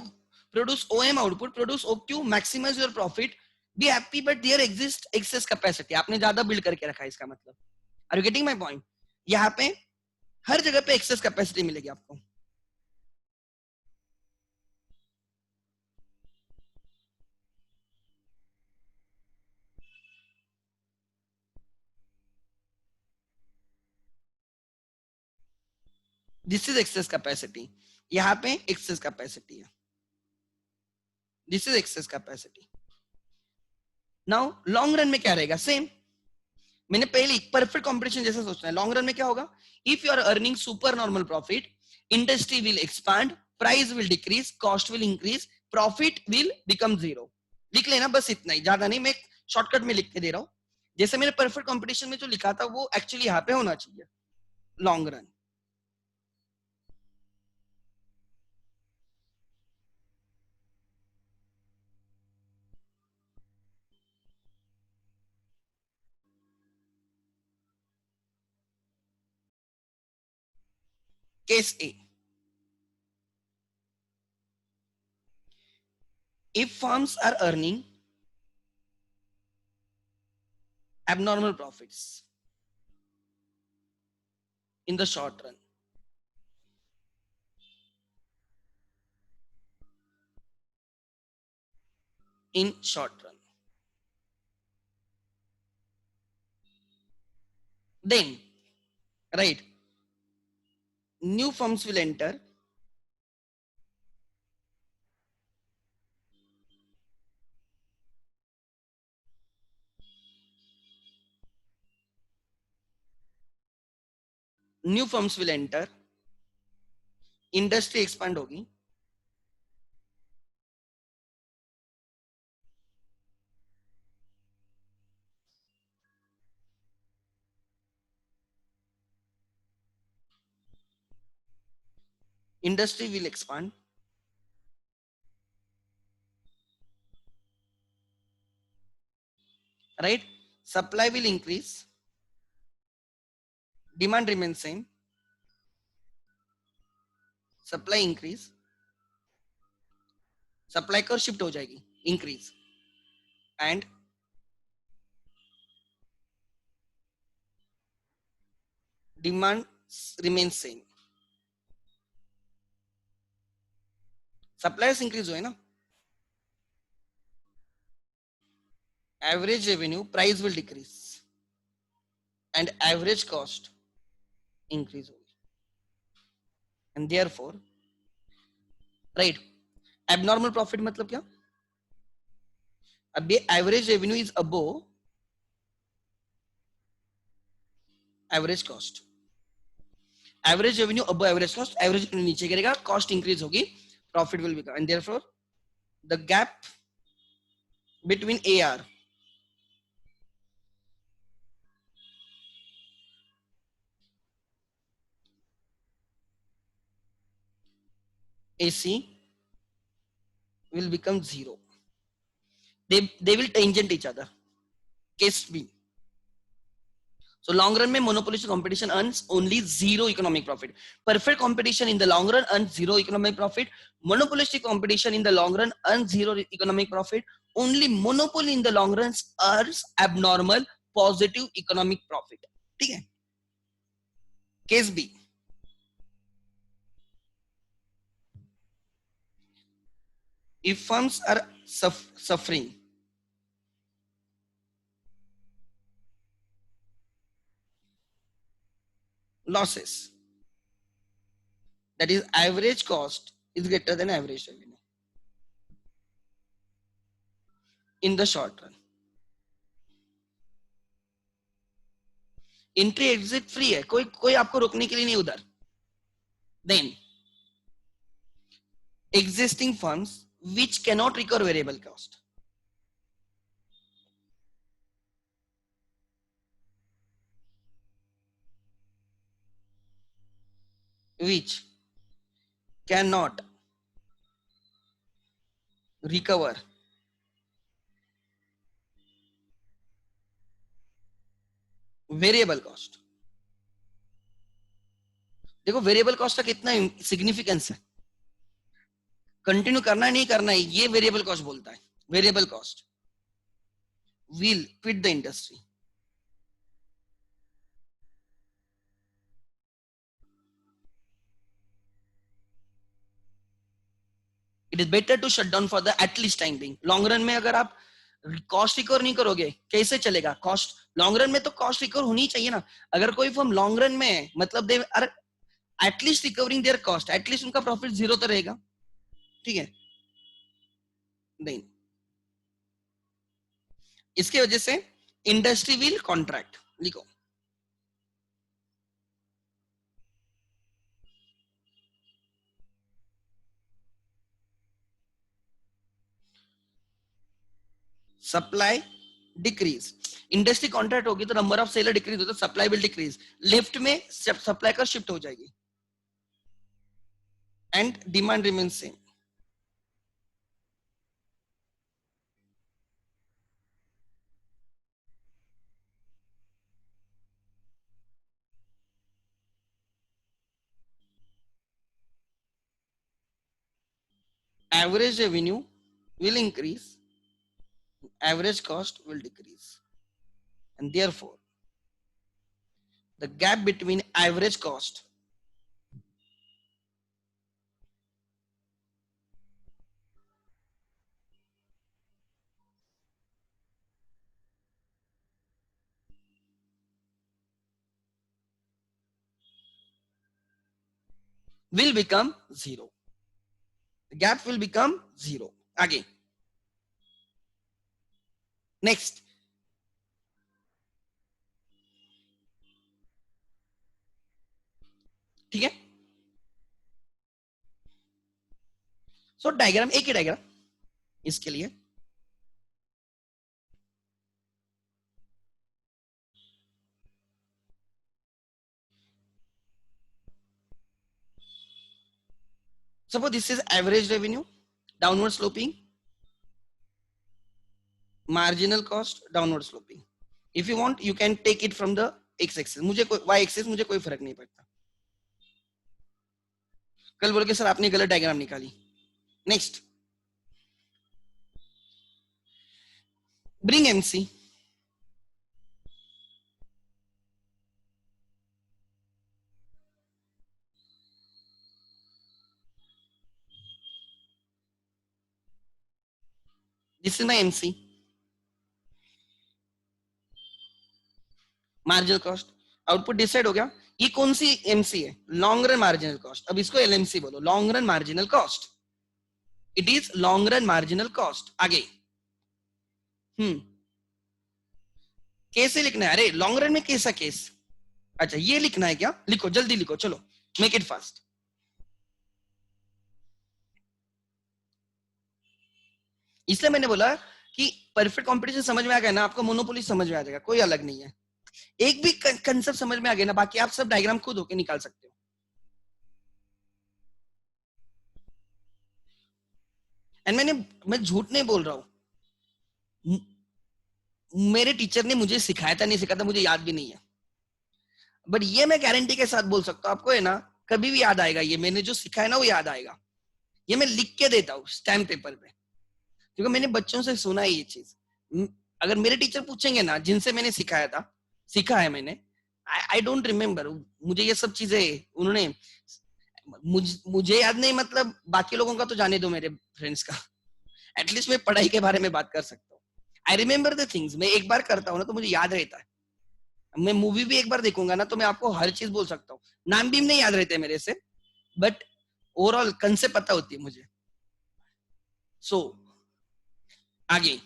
produce OM output, produce OQ, maximize your profit, be happy, but there exists excess capacity. आपने ज्यादा बिल्ड करके रखा है, इसका मतलब. Are you getting my point? यहाँ पे हर जगह पे एक्सेस कैपेसिटी मिलेगी आपको. This is access capacity. यहाँ पे एक्सेस कैपेसिटी है. This is access capacity. Now long run में क्या रहेगा? सेम. मैंने पहले परफेक्ट कॉम्पिटिशन जैसा सोचना है. लॉन्ग रन में क्या होगा? If you are earning super normal profit, industry will expand, price will decrease, cost will increase, profit will become zero. लिख लेना बस इतना ही, ज्यादा नहीं. मैं शॉर्टकट में लिख के दे रहा हूं. जैसे मैंने परफेक्ट कॉम्पिटिशन में जो लिखा था वो एक्चुअली यहाँ पे होना चाहिए. Long run. Case A. If firms are earning abnormal profits in the short run, in short run, then, right, new firms will enter. New firms will enter. Industry expand होगी. Industry will expand. Right? Supply will increase. Demand remains same. Supply increase. Supply curve shift हो जाएगी, increase. And demand remains same. Suppliers increase हुए ना. Average revenue, price will decrease. And average cost increase होगी, and therefore right abnormal profit मतलब क्या? अब ये average revenue is above average cost, average revenue above average cost, average revenue नीचे गिरेगा, cost increase होगी, profit will become, and therefore the gap between AR AC will become zero. They will tangent each other. Case B. So long run में monopolistic competition earns only zero economic profit. Perfect competition in the long run earns zero economic profit. Monopolistic competition in the long run earns zero economic profit. Only monopoly in the long run earns abnormal positive economic profit. ठीक है? Case B. If firms are suffering losses, that is average cost is greater than average revenue in the short run. Entry exit free है, कोई कोई आपको रोकने के लिए नहीं उधर. Then existing firms which cannot recover variable cost, which cannot recover variable cost. देखो वेरिएबल कॉस्ट का कितना सिग्निफिकेंस है, कंटिन्यू करना है नहीं करना है, ये वेरिएबल कॉस्ट बोलता है. Variable cost will quit the industry. It is better to shut down for the at least time being. Long run में अगर आप कॉस्ट रिकवर नहीं करोगे कैसे चलेगा? कॉस्ट लॉन्ग रन में तो कॉस्ट रिकवर होनी चाहिए ना. अगर कोई फर्म लॉन्ग रन में है मतलब they are at least recovering their cost, at least उनका प्रॉफिट जीरो तो रहेगा. ठीक है? नहीं, इसके वजह से इंडस्ट्री विल कॉन्ट्रैक्ट. लिखो सप्लाई डिक्रीज. इंडस्ट्री कॉन्ट्रैक्ट होगी तो नंबर ऑफ सेलर डिक्रीज होता है, सप्लाई विल डिक्रीज. लेफ्ट में सप्लाई का शिफ्ट हो जाएगी and demand remain same. Average revenue will increase, average cost will decrease, and therefore the gap between average cost will become zero. The gap will become zero. Again, next, ठीक है? सो diagram एक ही diagram इसके लिए. Suppose this is average revenue, downward sloping, marginal cost, downward sloping. If you want, you can take it from the x axis. मुझे कोई y axis मुझे कोई फर्क नहीं पड़ता. कल बोल के सर आपने गलत डायग्राम निकाली. Next, bring MC. This is my MC. Marginal cost, output decide हो गया। ये कौन सी एमसी है? Long run marginal cost. अब इसको एलएमसी बोलो, long run marginal cost. It is long run marginal cost. आगे कैसे लिखना है? अरे लॉन्ग रन में कैसा केस? अच्छा ये लिखना है क्या? लिखो जल्दी लिखो, चलो मेक इट फास्ट। इसलिए मैंने बोला कि परफेक्ट कंपटीशन समझ में आ गया ना आपको, मोनोपोली समझ में आ जाएगा, कोई अलग नहीं है। एक भी कंसेप्ट समझ में आ गया ना, बाकी आप सब डायग्राम खुद होके निकाल सकते हो। एंड मैं झूठ नहीं बोल रहा हूं, मेरे टीचर ने मुझे सिखाया था, नहीं सिखाया था मुझे याद भी नहीं है, बट ये मैं गारंटी के साथ बोल सकता हूँ आपको है ना, कभी भी याद आएगा। ये मैंने जो सिखाया ना वो याद आएगा। ये मैं लिख के देता हूँ स्टैम्प पेपर पे, क्योंकि मैंने बच्चों से सुना है ये चीज। अगर मेरे टीचर पूछेंगे ना जिनसे मैंने सिखाया था, सीखा है मैंने, आई डोंट रिमेम्बर, मुझे ये सब चीजें उन्होंने मुझे याद नहीं, मतलब बाकी लोगों का तो जाने दो, मेरे फ्रेंड्स का। एटलीस्ट मैं पढ़ाई के बारे में बात कर सकता हूँ। I remember the things. मैं एक बार करता हूँ ना तो मुझे याद रहता है। मैं मूवी भी एक बार देखूंगा ना तो मैं आपको हर चीज बोल सकता हूँ। नाम भी नहीं याद रहते मेरे से, बट ओवरऑल कंसेप्ट पता होती है मुझे। सो आगे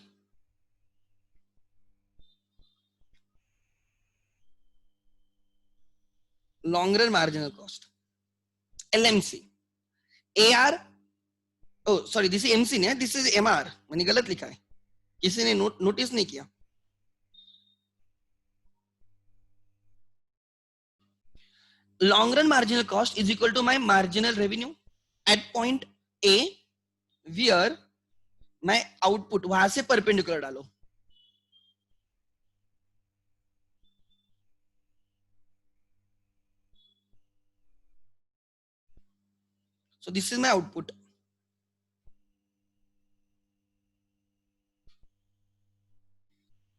long run marginal cost, LMC, AR, O sorry this is MC नहीं, दिस इज एमआर, मैंने गलत लिखा है, किसी ने नोटिस नहीं किया। Long run marginal cost is equal to my marginal revenue at point A, where my output, वहां से परपेंडिकुलर डालो। So this is my output,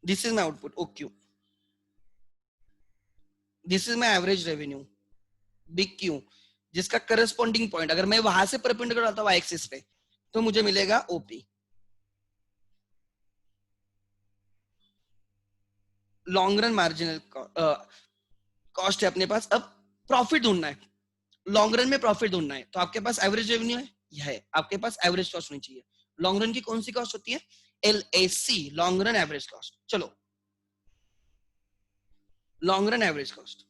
this is my output OQ, this is my average revenue big Q, जिसका corresponding point अगर मैं वहां से perpendicular डालता हूँ एक्सिस पे तो मुझे मिलेगा OP. Long run marginal cost है अपने पास। अब प्रॉफिट ढूंढना है, लॉन्ग रन में प्रॉफिट ढूंढना है, तो आपके पास एवरेज रेवेन्यू है, यह है आपके पास एवरेज कॉस्ट होनी चाहिए। लॉन्ग रन की कौन सी कॉस्ट होती है? LAC, long run average cost. चलो लॉन्ग रन एवरेज कॉस्ट,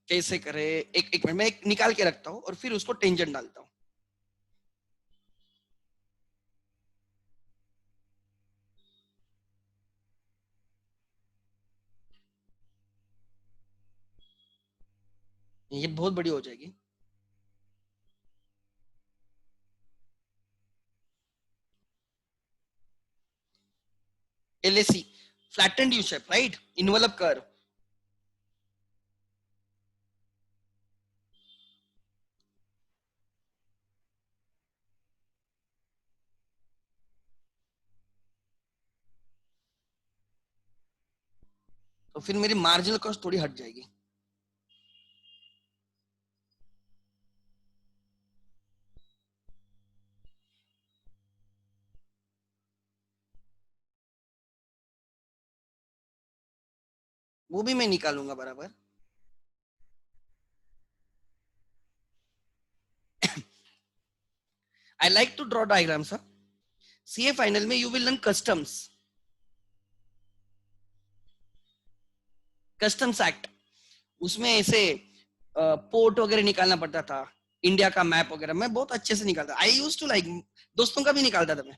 कैसे करे? एक मिनट, मैं एक निकाल के रखता हूँ और फिर उसको टेंजेंट डालता हूँ। ये बहुत बड़ी हो जाएगी। LAC, flattened U shape, right, envelope curve. तो फिर मेरी मार्जिनल कॉस्ट थोड़ी हट जाएगी। वो भी मैं निकालूंगा बराबर। I like to draw diagrams. CA final में you will learn customs, customs act, उसमें ऐसे पोर्ट वगैरह निकालना पड़ता था, इंडिया का मैप वगैरह मैं बहुत अच्छे से निकालता। आई यूज टू लाइक, दोस्तों का भी निकालता था मैं।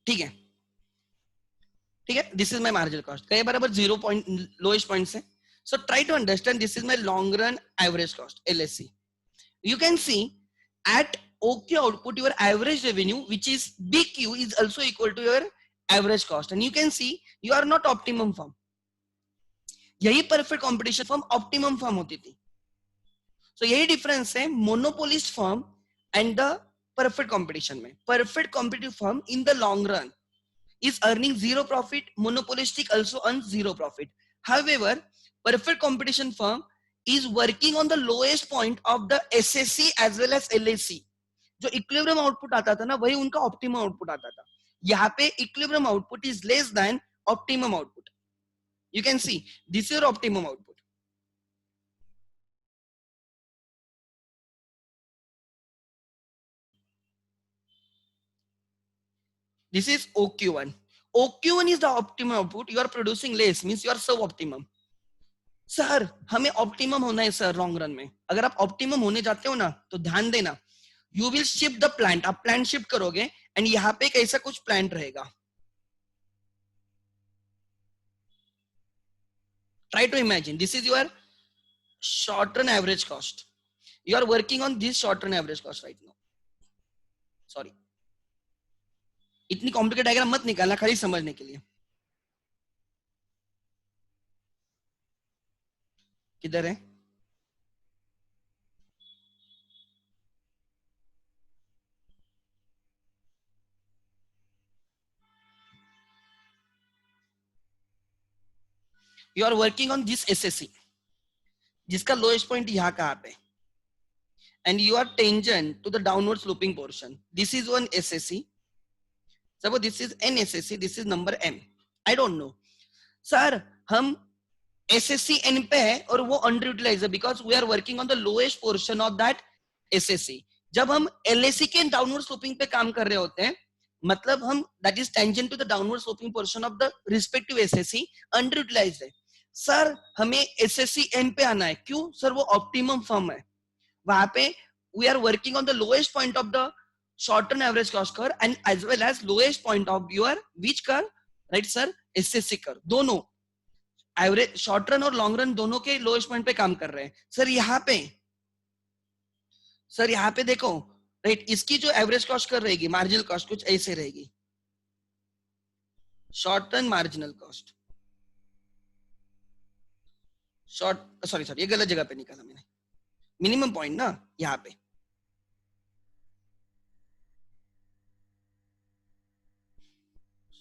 ठीक है, ठीक है, this is my marginal cost, कई बराबर 0 पॉइंट लोएस्ट पॉइंट से। So try to understand, this is my long run average cost, LSC. You can see at OQ output, your average revenue, which is BQ, is also equal to your average cost. And you can see you are not optimum firm. यही perfect competition firm optimum firm होती थी. So यही difference है monopolist firm and the perfect competition में. Perfect competitive firm in the long run is earning zero profit. Monopolistic also earns zero profit. However, perfect competition firm is working on the lowest point of the SSC as well as LAC. जो equilibrium output आता था ना वही उनका optimum output आता था. यहाँ पे equilibrium output is less then optimum output. You can see this is optimum output. This is OQ1. OQ1 is the optimum output. You are producing less, means you are sub-optimum. Sir हमें optimum होना है sir long run में. अगर आप optimum होने जाते हो ना तो ध्यान देना, you will shift the plant. आप प्लांट शिफ्ट करोगे एंड यहाँ पे एक ऐसा कुछ प्लांट रहेगा. Try to imagine this is your short run average cost. You are working on this short run average cost right now. Sorry, इतनी complicate diagram मत निकालना, खाली समझने के लिए. किधर है? You are working on this SSC जिसका लोएस्ट पॉइंट यहाँ कहाँ पे, and you are tangent to the downward sloping portion. This is one SSC. Suppose this is n SSC, this is number m. I don't know. Sir, हम SSC n पे है और वो underutilized है because we are working on the lowest portion of that SSC. जब हम LAC के downward sloping पे काम कर रहे होते हैं, मतलब हम that is tangent to the downward sloping portion of the respective SSC underutilized है. सर हमें SSC m पे आना है. क्यों? सर वो optimum firm है. वहां पे we are working on the lowest point of the short term average cost curve and as well as lowest point of your which curve, right sir? SSC curve. दोनों average short run और long run दोनों के lowest point पे काम कर रहे हैं. Sir यहाँ पे देखो, राइट, इसकी जो एवरेज कॉस्ट कर रहेगी, मार्जिनल कॉस्ट कुछ ऐसे रहेगी, short run marginal cost. Sorry ये गलत जगह पे निकाला मैंने. मिनिमम पॉइंट ना यहाँ पे,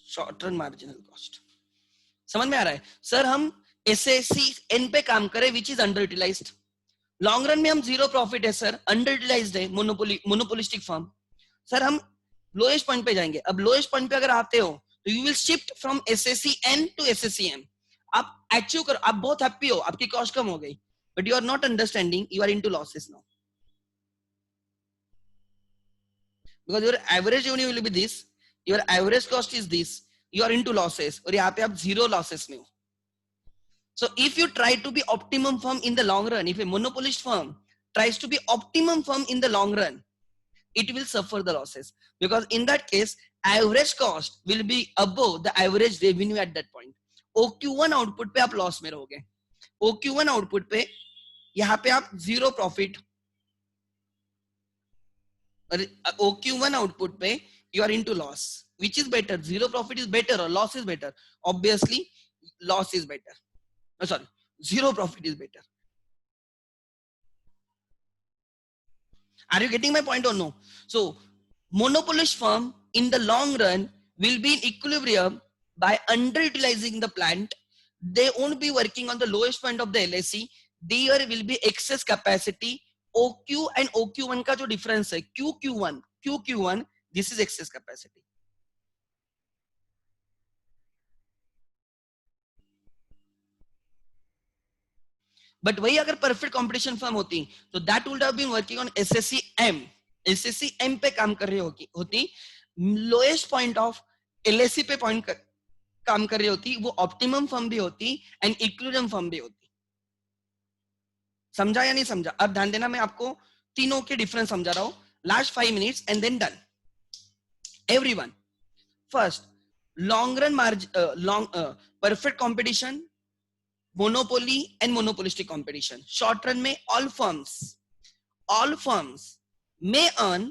शॉर्ट रन मार्जिनल कॉस्ट. समझ में आ रहा है? सर हम एसएससी एन पे काम करें which is underutilised. Long run में हम जीरो प्रॉफिट है सर, अंडर यूटिलाइज्ड है, मोनोपोलिस्टिक फर्म. सर हम लोएस्ट पॉइंट पे जाएंगे. अब लोएस्ट पॉइंट पे अगर आते हो तो you will shift from SSC N to SSC M. आप अचीव करो, आप बहुत हैप्पी हो, आपकी कॉस्ट कम हो गई, but you are not understanding, you are into losses now because your average revenue will be this, your average cost is this, you are into losses और यहाँ पे आप zero losses में हो. So if you try to be optimum firm in the long run, if a monopolist firm tries to be optimum firm in the long run, it will suffer the losses because in that case average cost will be above the average revenue at that point. OQ1 output पे आप loss में रहोगे. OQ1 output पे यहाँ पे आप zero profit और OQ1 output पे you are into loss. Which is better? Zero profit is better or loss is better? Obviously, loss is better. Oh, sorry, zero profit is better. Are you getting my point or no? So, monopolist firm in the long run will be in equilibrium by underutilizing the plant. They won't be working on the lowest point of the LAC. There will be excess capacity. OQ and OQ1 का जो difference है, QQ1, this is excess capacity. But वही अगर perfect competition firm होती तो that would have been working on SSC M पे काम कर रही होती, लोएस्ट पॉइंट ऑफ एलएसी पे पॉइंट काम कर रही होती, वो ऑप्टिमम फर्म भी होती एंड इक्विलिब्रियम फर्म भी होती. समझा या नहीं समझा? अब ध्यान देना, मैं आपको तीनों के डिफरेंस समझा रहा हूं. Last 5 minutes and then done. Everyone, first long run perfect competition, monopoly and monopolistic competition. Short run में all firms may earn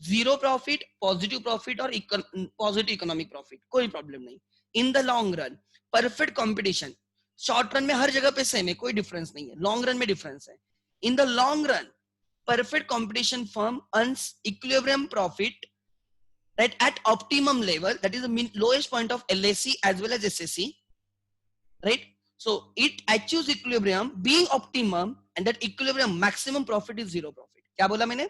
zero profit, positive profit और पॉजिटिव इकोनॉमिक प्रॉफिट, कोई प्रॉब्लम नहीं. इन the long run perfect competition, short run में हर जगह पे same है, कोई difference नहीं है, लॉन्ग रन में डिफरेंस है. इन the long run perfect competition firm earns equilibrium profit, right, at optimum level, that is the lowest point of LSE as well as SSE, right? So it achieves equilibrium being optimum, and that equilibrium maximum profit is zero profit. क्या बोला मैंने?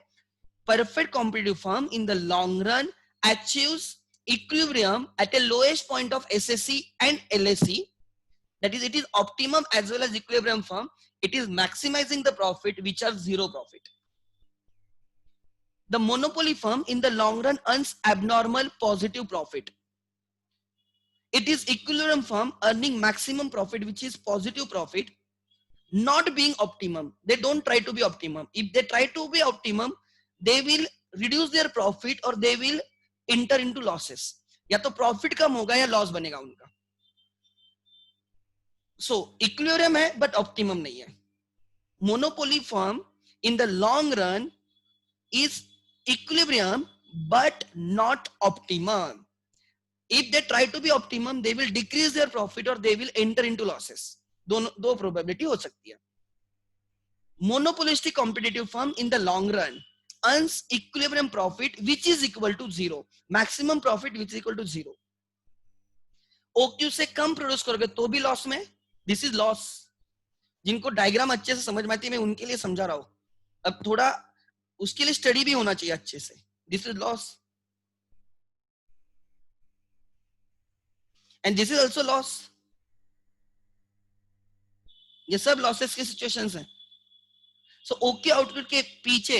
Perfect competitive firm in the long run achieves equilibrium at a lowest point of SSE and LSE, that is it is optimum as well as equilibrium firm. It is maximizing the profit which are zero profit. The monopoly firm in the long run earns abnormal positive profit. It is equilibrium firm earning maximum profit, which is positive profit, not being optimum. They don't try to be optimum. If they try to be optimum, they will reduce their profit or they will enter into losses. या तो profit कम होगा या loss बनेगा उनका. So equilibrium है but optimum नहीं है. Monopoly firm in the long run is equilibrium but not optimum. If they try to be optimum, they will decrease their profit or they will enter into losses. दो probability हो सकती है. Monopolistic competitive firm in the long run earns equilibrium profit which is equal to zero, maximum profit which is equal to zero. OQ से कम produce करोगे तो भी loss में. This is loss. जिनको डायग्राम अच्छे से समझ में आती है मैं उनके लिए समझा रहा हूं. अब थोड़ा उसके लिए स्टडी भी होना चाहिए अच्छे से. This is loss and this is also loss. ये सब लॉसेस की सिचुएशंस हैं. सो ओक्यू आउटपुट के पीछे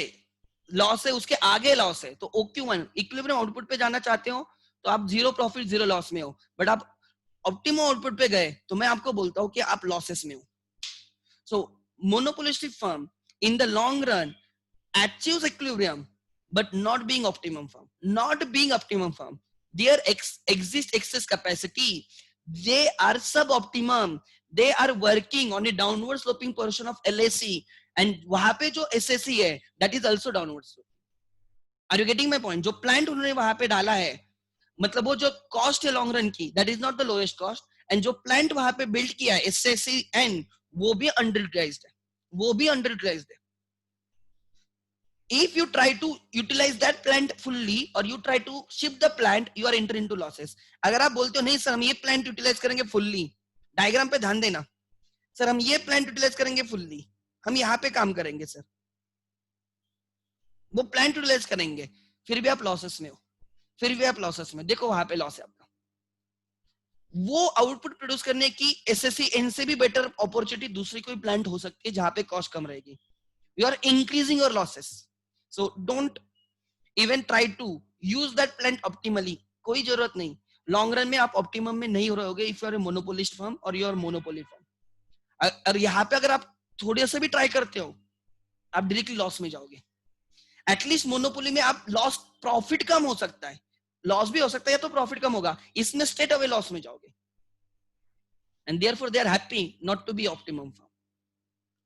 लॉस है, उसके आगे लॉस है. तो OQ1 इक्विलिब्रियम आउटपुट पे जाना चाहते हो तो आप जीरो प्रॉफिट जीरो लॉस में हो. बट आप ऑप्टिमम आउटपुट पे गए तो मैं आपको बोलता हूं कि आप लॉसेस में हो. So monopolistic firm in the long run achieves equilibrium but not being optimum firm. Not being optimum firm. There exists excess capacity. They are suboptimum. They are working on a downward sloping portion of LSE and वहां पे जो SSE है that is also downward sloping. Are you getting my point? जो plant उन्होंने वहां पे डाला है, मतलब वो जो कॉस्ट है लॉन्ग रन की that is not the lowest cost, and जो प्लांट वहां पे बिल्ड किया है SSEN वो भी underutilized है. वो भी underutilized है. If you try to utilize that plant fully or you try to ship the plant, you are enter into losses. अगर आप बोलते हो नहीं सर हम ये प्लांट यूटिलाइज करेंगे फुल्ली, डायग्राम पे ध्यान देना, सर हम ये प्लांट यूटिलाइज करेंगे फुल्ली, हम यहाँ पे काम करेंगे सर, वो प्लांट यूटिलाइज करेंगे, फिर भी आप लॉसेस में हो. फिर भी आप लॉसेस में. देखो वहां पे लॉस है आपका. वो आउटपुट प्रोड्यूस करने की SSEN से भी बेटर अपॉर्चुनिटी दूसरी कोई प्लांट हो सकती है जहां पे कॉस्ट कम रहेगी. You are increasing your losses. So don't even try to use that plant optimally. कोई जरूरत नहीं. लॉन्ग रन में आप ऑप्टिमम में नहीं रहोगे if you are a monopolist firm और यू आर मोनोपोली फर्म. और यहाँ पे अगर आप थोड़े से भी ट्राई करते हो आप डायरेक्टली लॉस में जाओगे. एटलीस्ट मोनोपोली में आप लॉस प्रॉफिट कम हो सकता है, लॉस भी हो सकता है या तो प्रॉफिट कम होगा, इसमें स्ट्रेट अवे लॉस में जाओगे. And therefore they are happy not to be optimum firm.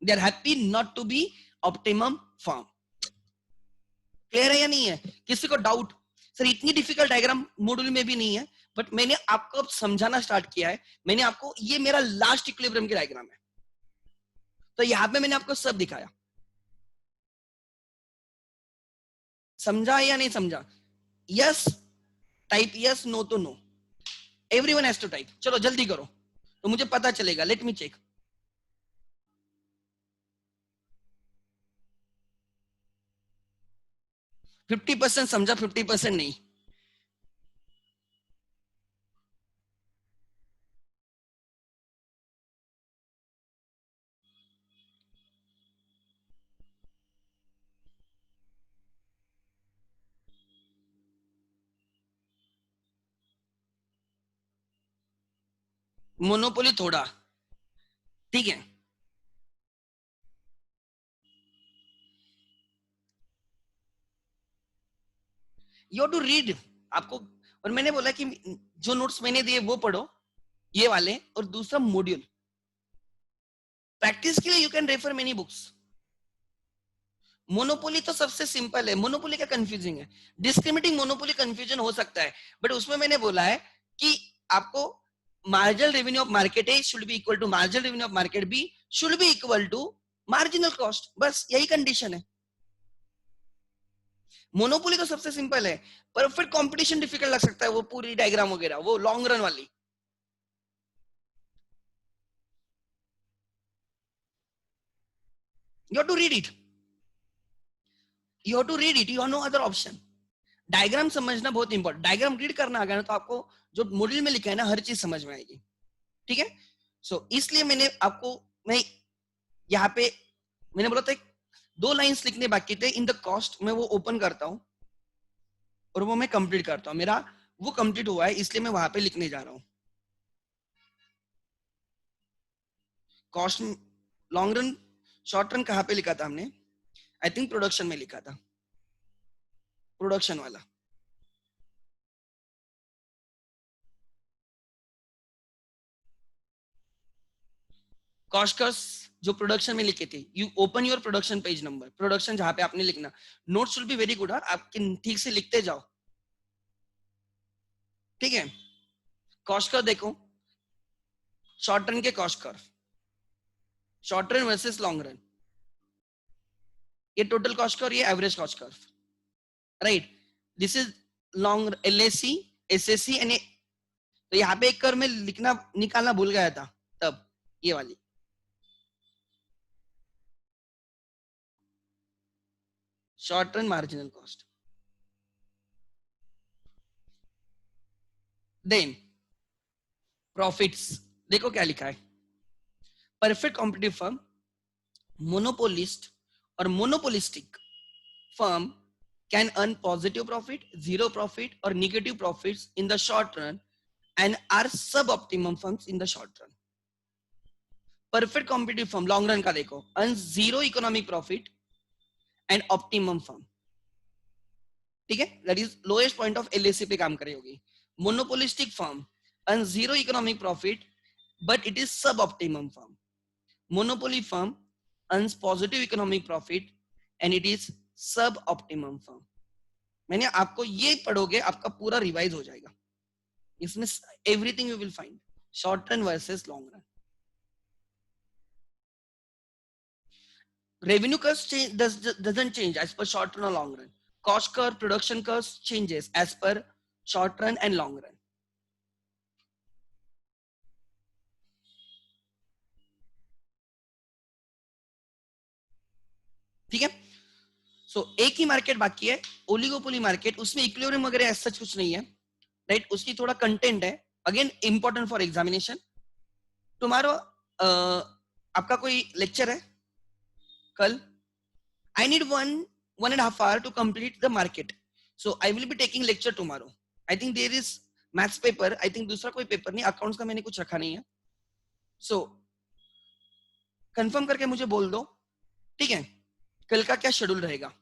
They are happy not to be optimum firm. Clear है या नहीं है? किसी को डाउट? सर इतनी डिफिकल्ट डायग्राम मॉड्यूल में भी नहीं है, बट मैंने आपको अब समझाना स्टार्ट किया है. मैंने आपको, ये मेरा लास्ट इक्विलिब्रियम की डायग्राम है, तो यहां पे मैंने आपको सब दिखाया. समझा या नहीं समझा? यस टाइप यस, नो तो no. Everyone has to type. चलो जल्दी करो तो मुझे पता चलेगा. Let me check. 50% समझा, 50% नहीं. मोनोपोली थोड़ा ठीक है. You to read. आपको, और मैंने बोला कि जो नोट्स मैंने दिए वो पढ़ो, ये वाले, और दूसरा मॉड्यूल. प्रैक्टिस के लिए you can refer many books. Monopoly तो सबसे सिंपल है, मोनोपोली क्या कंफ्यूजिंग है? डिस्क्रिमिनेटिंग मोनोपोली कंफ्यूजन हो सकता है, बट उसमें मैंने बोला है कि आपको marginal revenue of market A should be equal to marginal revenue of market B should be equal to marginal cost, बस यही कंडीशन है। मोनोपोली तो सबसे सिंपल है, परफेक्ट कंपटीशन डिफिकल्ट लग सकता है, वो पूरी डायग्राम वगैरह, वो लॉन्ग रन वाली। You have to read it, you have to read it, you have no other option. Diagram समझना बहुत इंपॉर्टेंट, डायग्राम रीड करना आ गया ना तो आपको जो मॉड्यूल में लिखा है ना हर चीज समझ में आएगी, ठीक है। इसलिए मैंने आपको, मैं यहाँ पे मैंने बोला था दो लाइंस लिखने बाकी थे इन द कॉस्ट, मैं वो ओपन करता हूँ और वो मैं कंप्लीट करता हूँ, मेरा वो कंप्लीट हुआ है इसलिए मैं वहां पे लिखने जा रहा हूँ। Cost long run, short run कहाँ पे लिखा था हमने? आई थिंक प्रोडक्शन में लिखा था, प्रोडक्शन वाला। कॉस्ट कर्स जो प्रोडक्शन में लिखे थे, you open your production page number, production जहां पे आपने लिखना, note should be very good, आप ठीक से लिखते जाओ, ठीक है। कॉस्ट कर्व देखो, शॉर्ट रन के cost curve, short run versus long run, ये टोटल कॉस्ट कर्व, ये average cost curve, right. This is long LAC SSC and, तो यहाँ पे एक कर्व में लिखना निकालना भूल गया था तब, ये वाली short run marginal cost. Then profits, देखो क्या लिखा है, परफेक्ट कॉम्पिटिटिव फर्म, मोनोपोलिस्ट और monopolistic firm can earn positive profit, zero profit or negative profits in the short run and are suboptimum firms in the short run. Perfect competitive firm long run का देखो, earns zero economic profit and optimum firm, ठीक है, that is lowest point of LAC पे काम करे होगी। Monopolistic firm earns zero economic profit but it is suboptimum firm. Monopoly firm earns positive economic profit and it is suboptimum firm. मैंने आपको ये पढ़ोगे आपका पूरा रिवाइज हो जाएगा, इसमें everything you will find, short run versus long run. Revenue curve doesn't change as per short run or long run, cost curve, production curve changes as per short run and long run, ठीक है। एक ही market बाकी है, oligopoly market, उसमें equilibrium वगैरह ऐसा कुछ नहीं है, राइट। उसकी थोड़ा कंटेंट है, अगेन इंपॉर्टेंट फॉर एग्जामिनेशन। तुम्हारा आपका कोई लेक्चर है कल? I need 1.5 hour to complete the market. So I will be taking lecture tomorrow. I think there is maths paper. I think दूसरा कोई पेपर नहीं, अकाउंट्स का मैंने कुछ रखा नहीं है। So कंफर्म करके मुझे बोल दो, ठीक है, कल का क्या शेड्यूल रहेगा।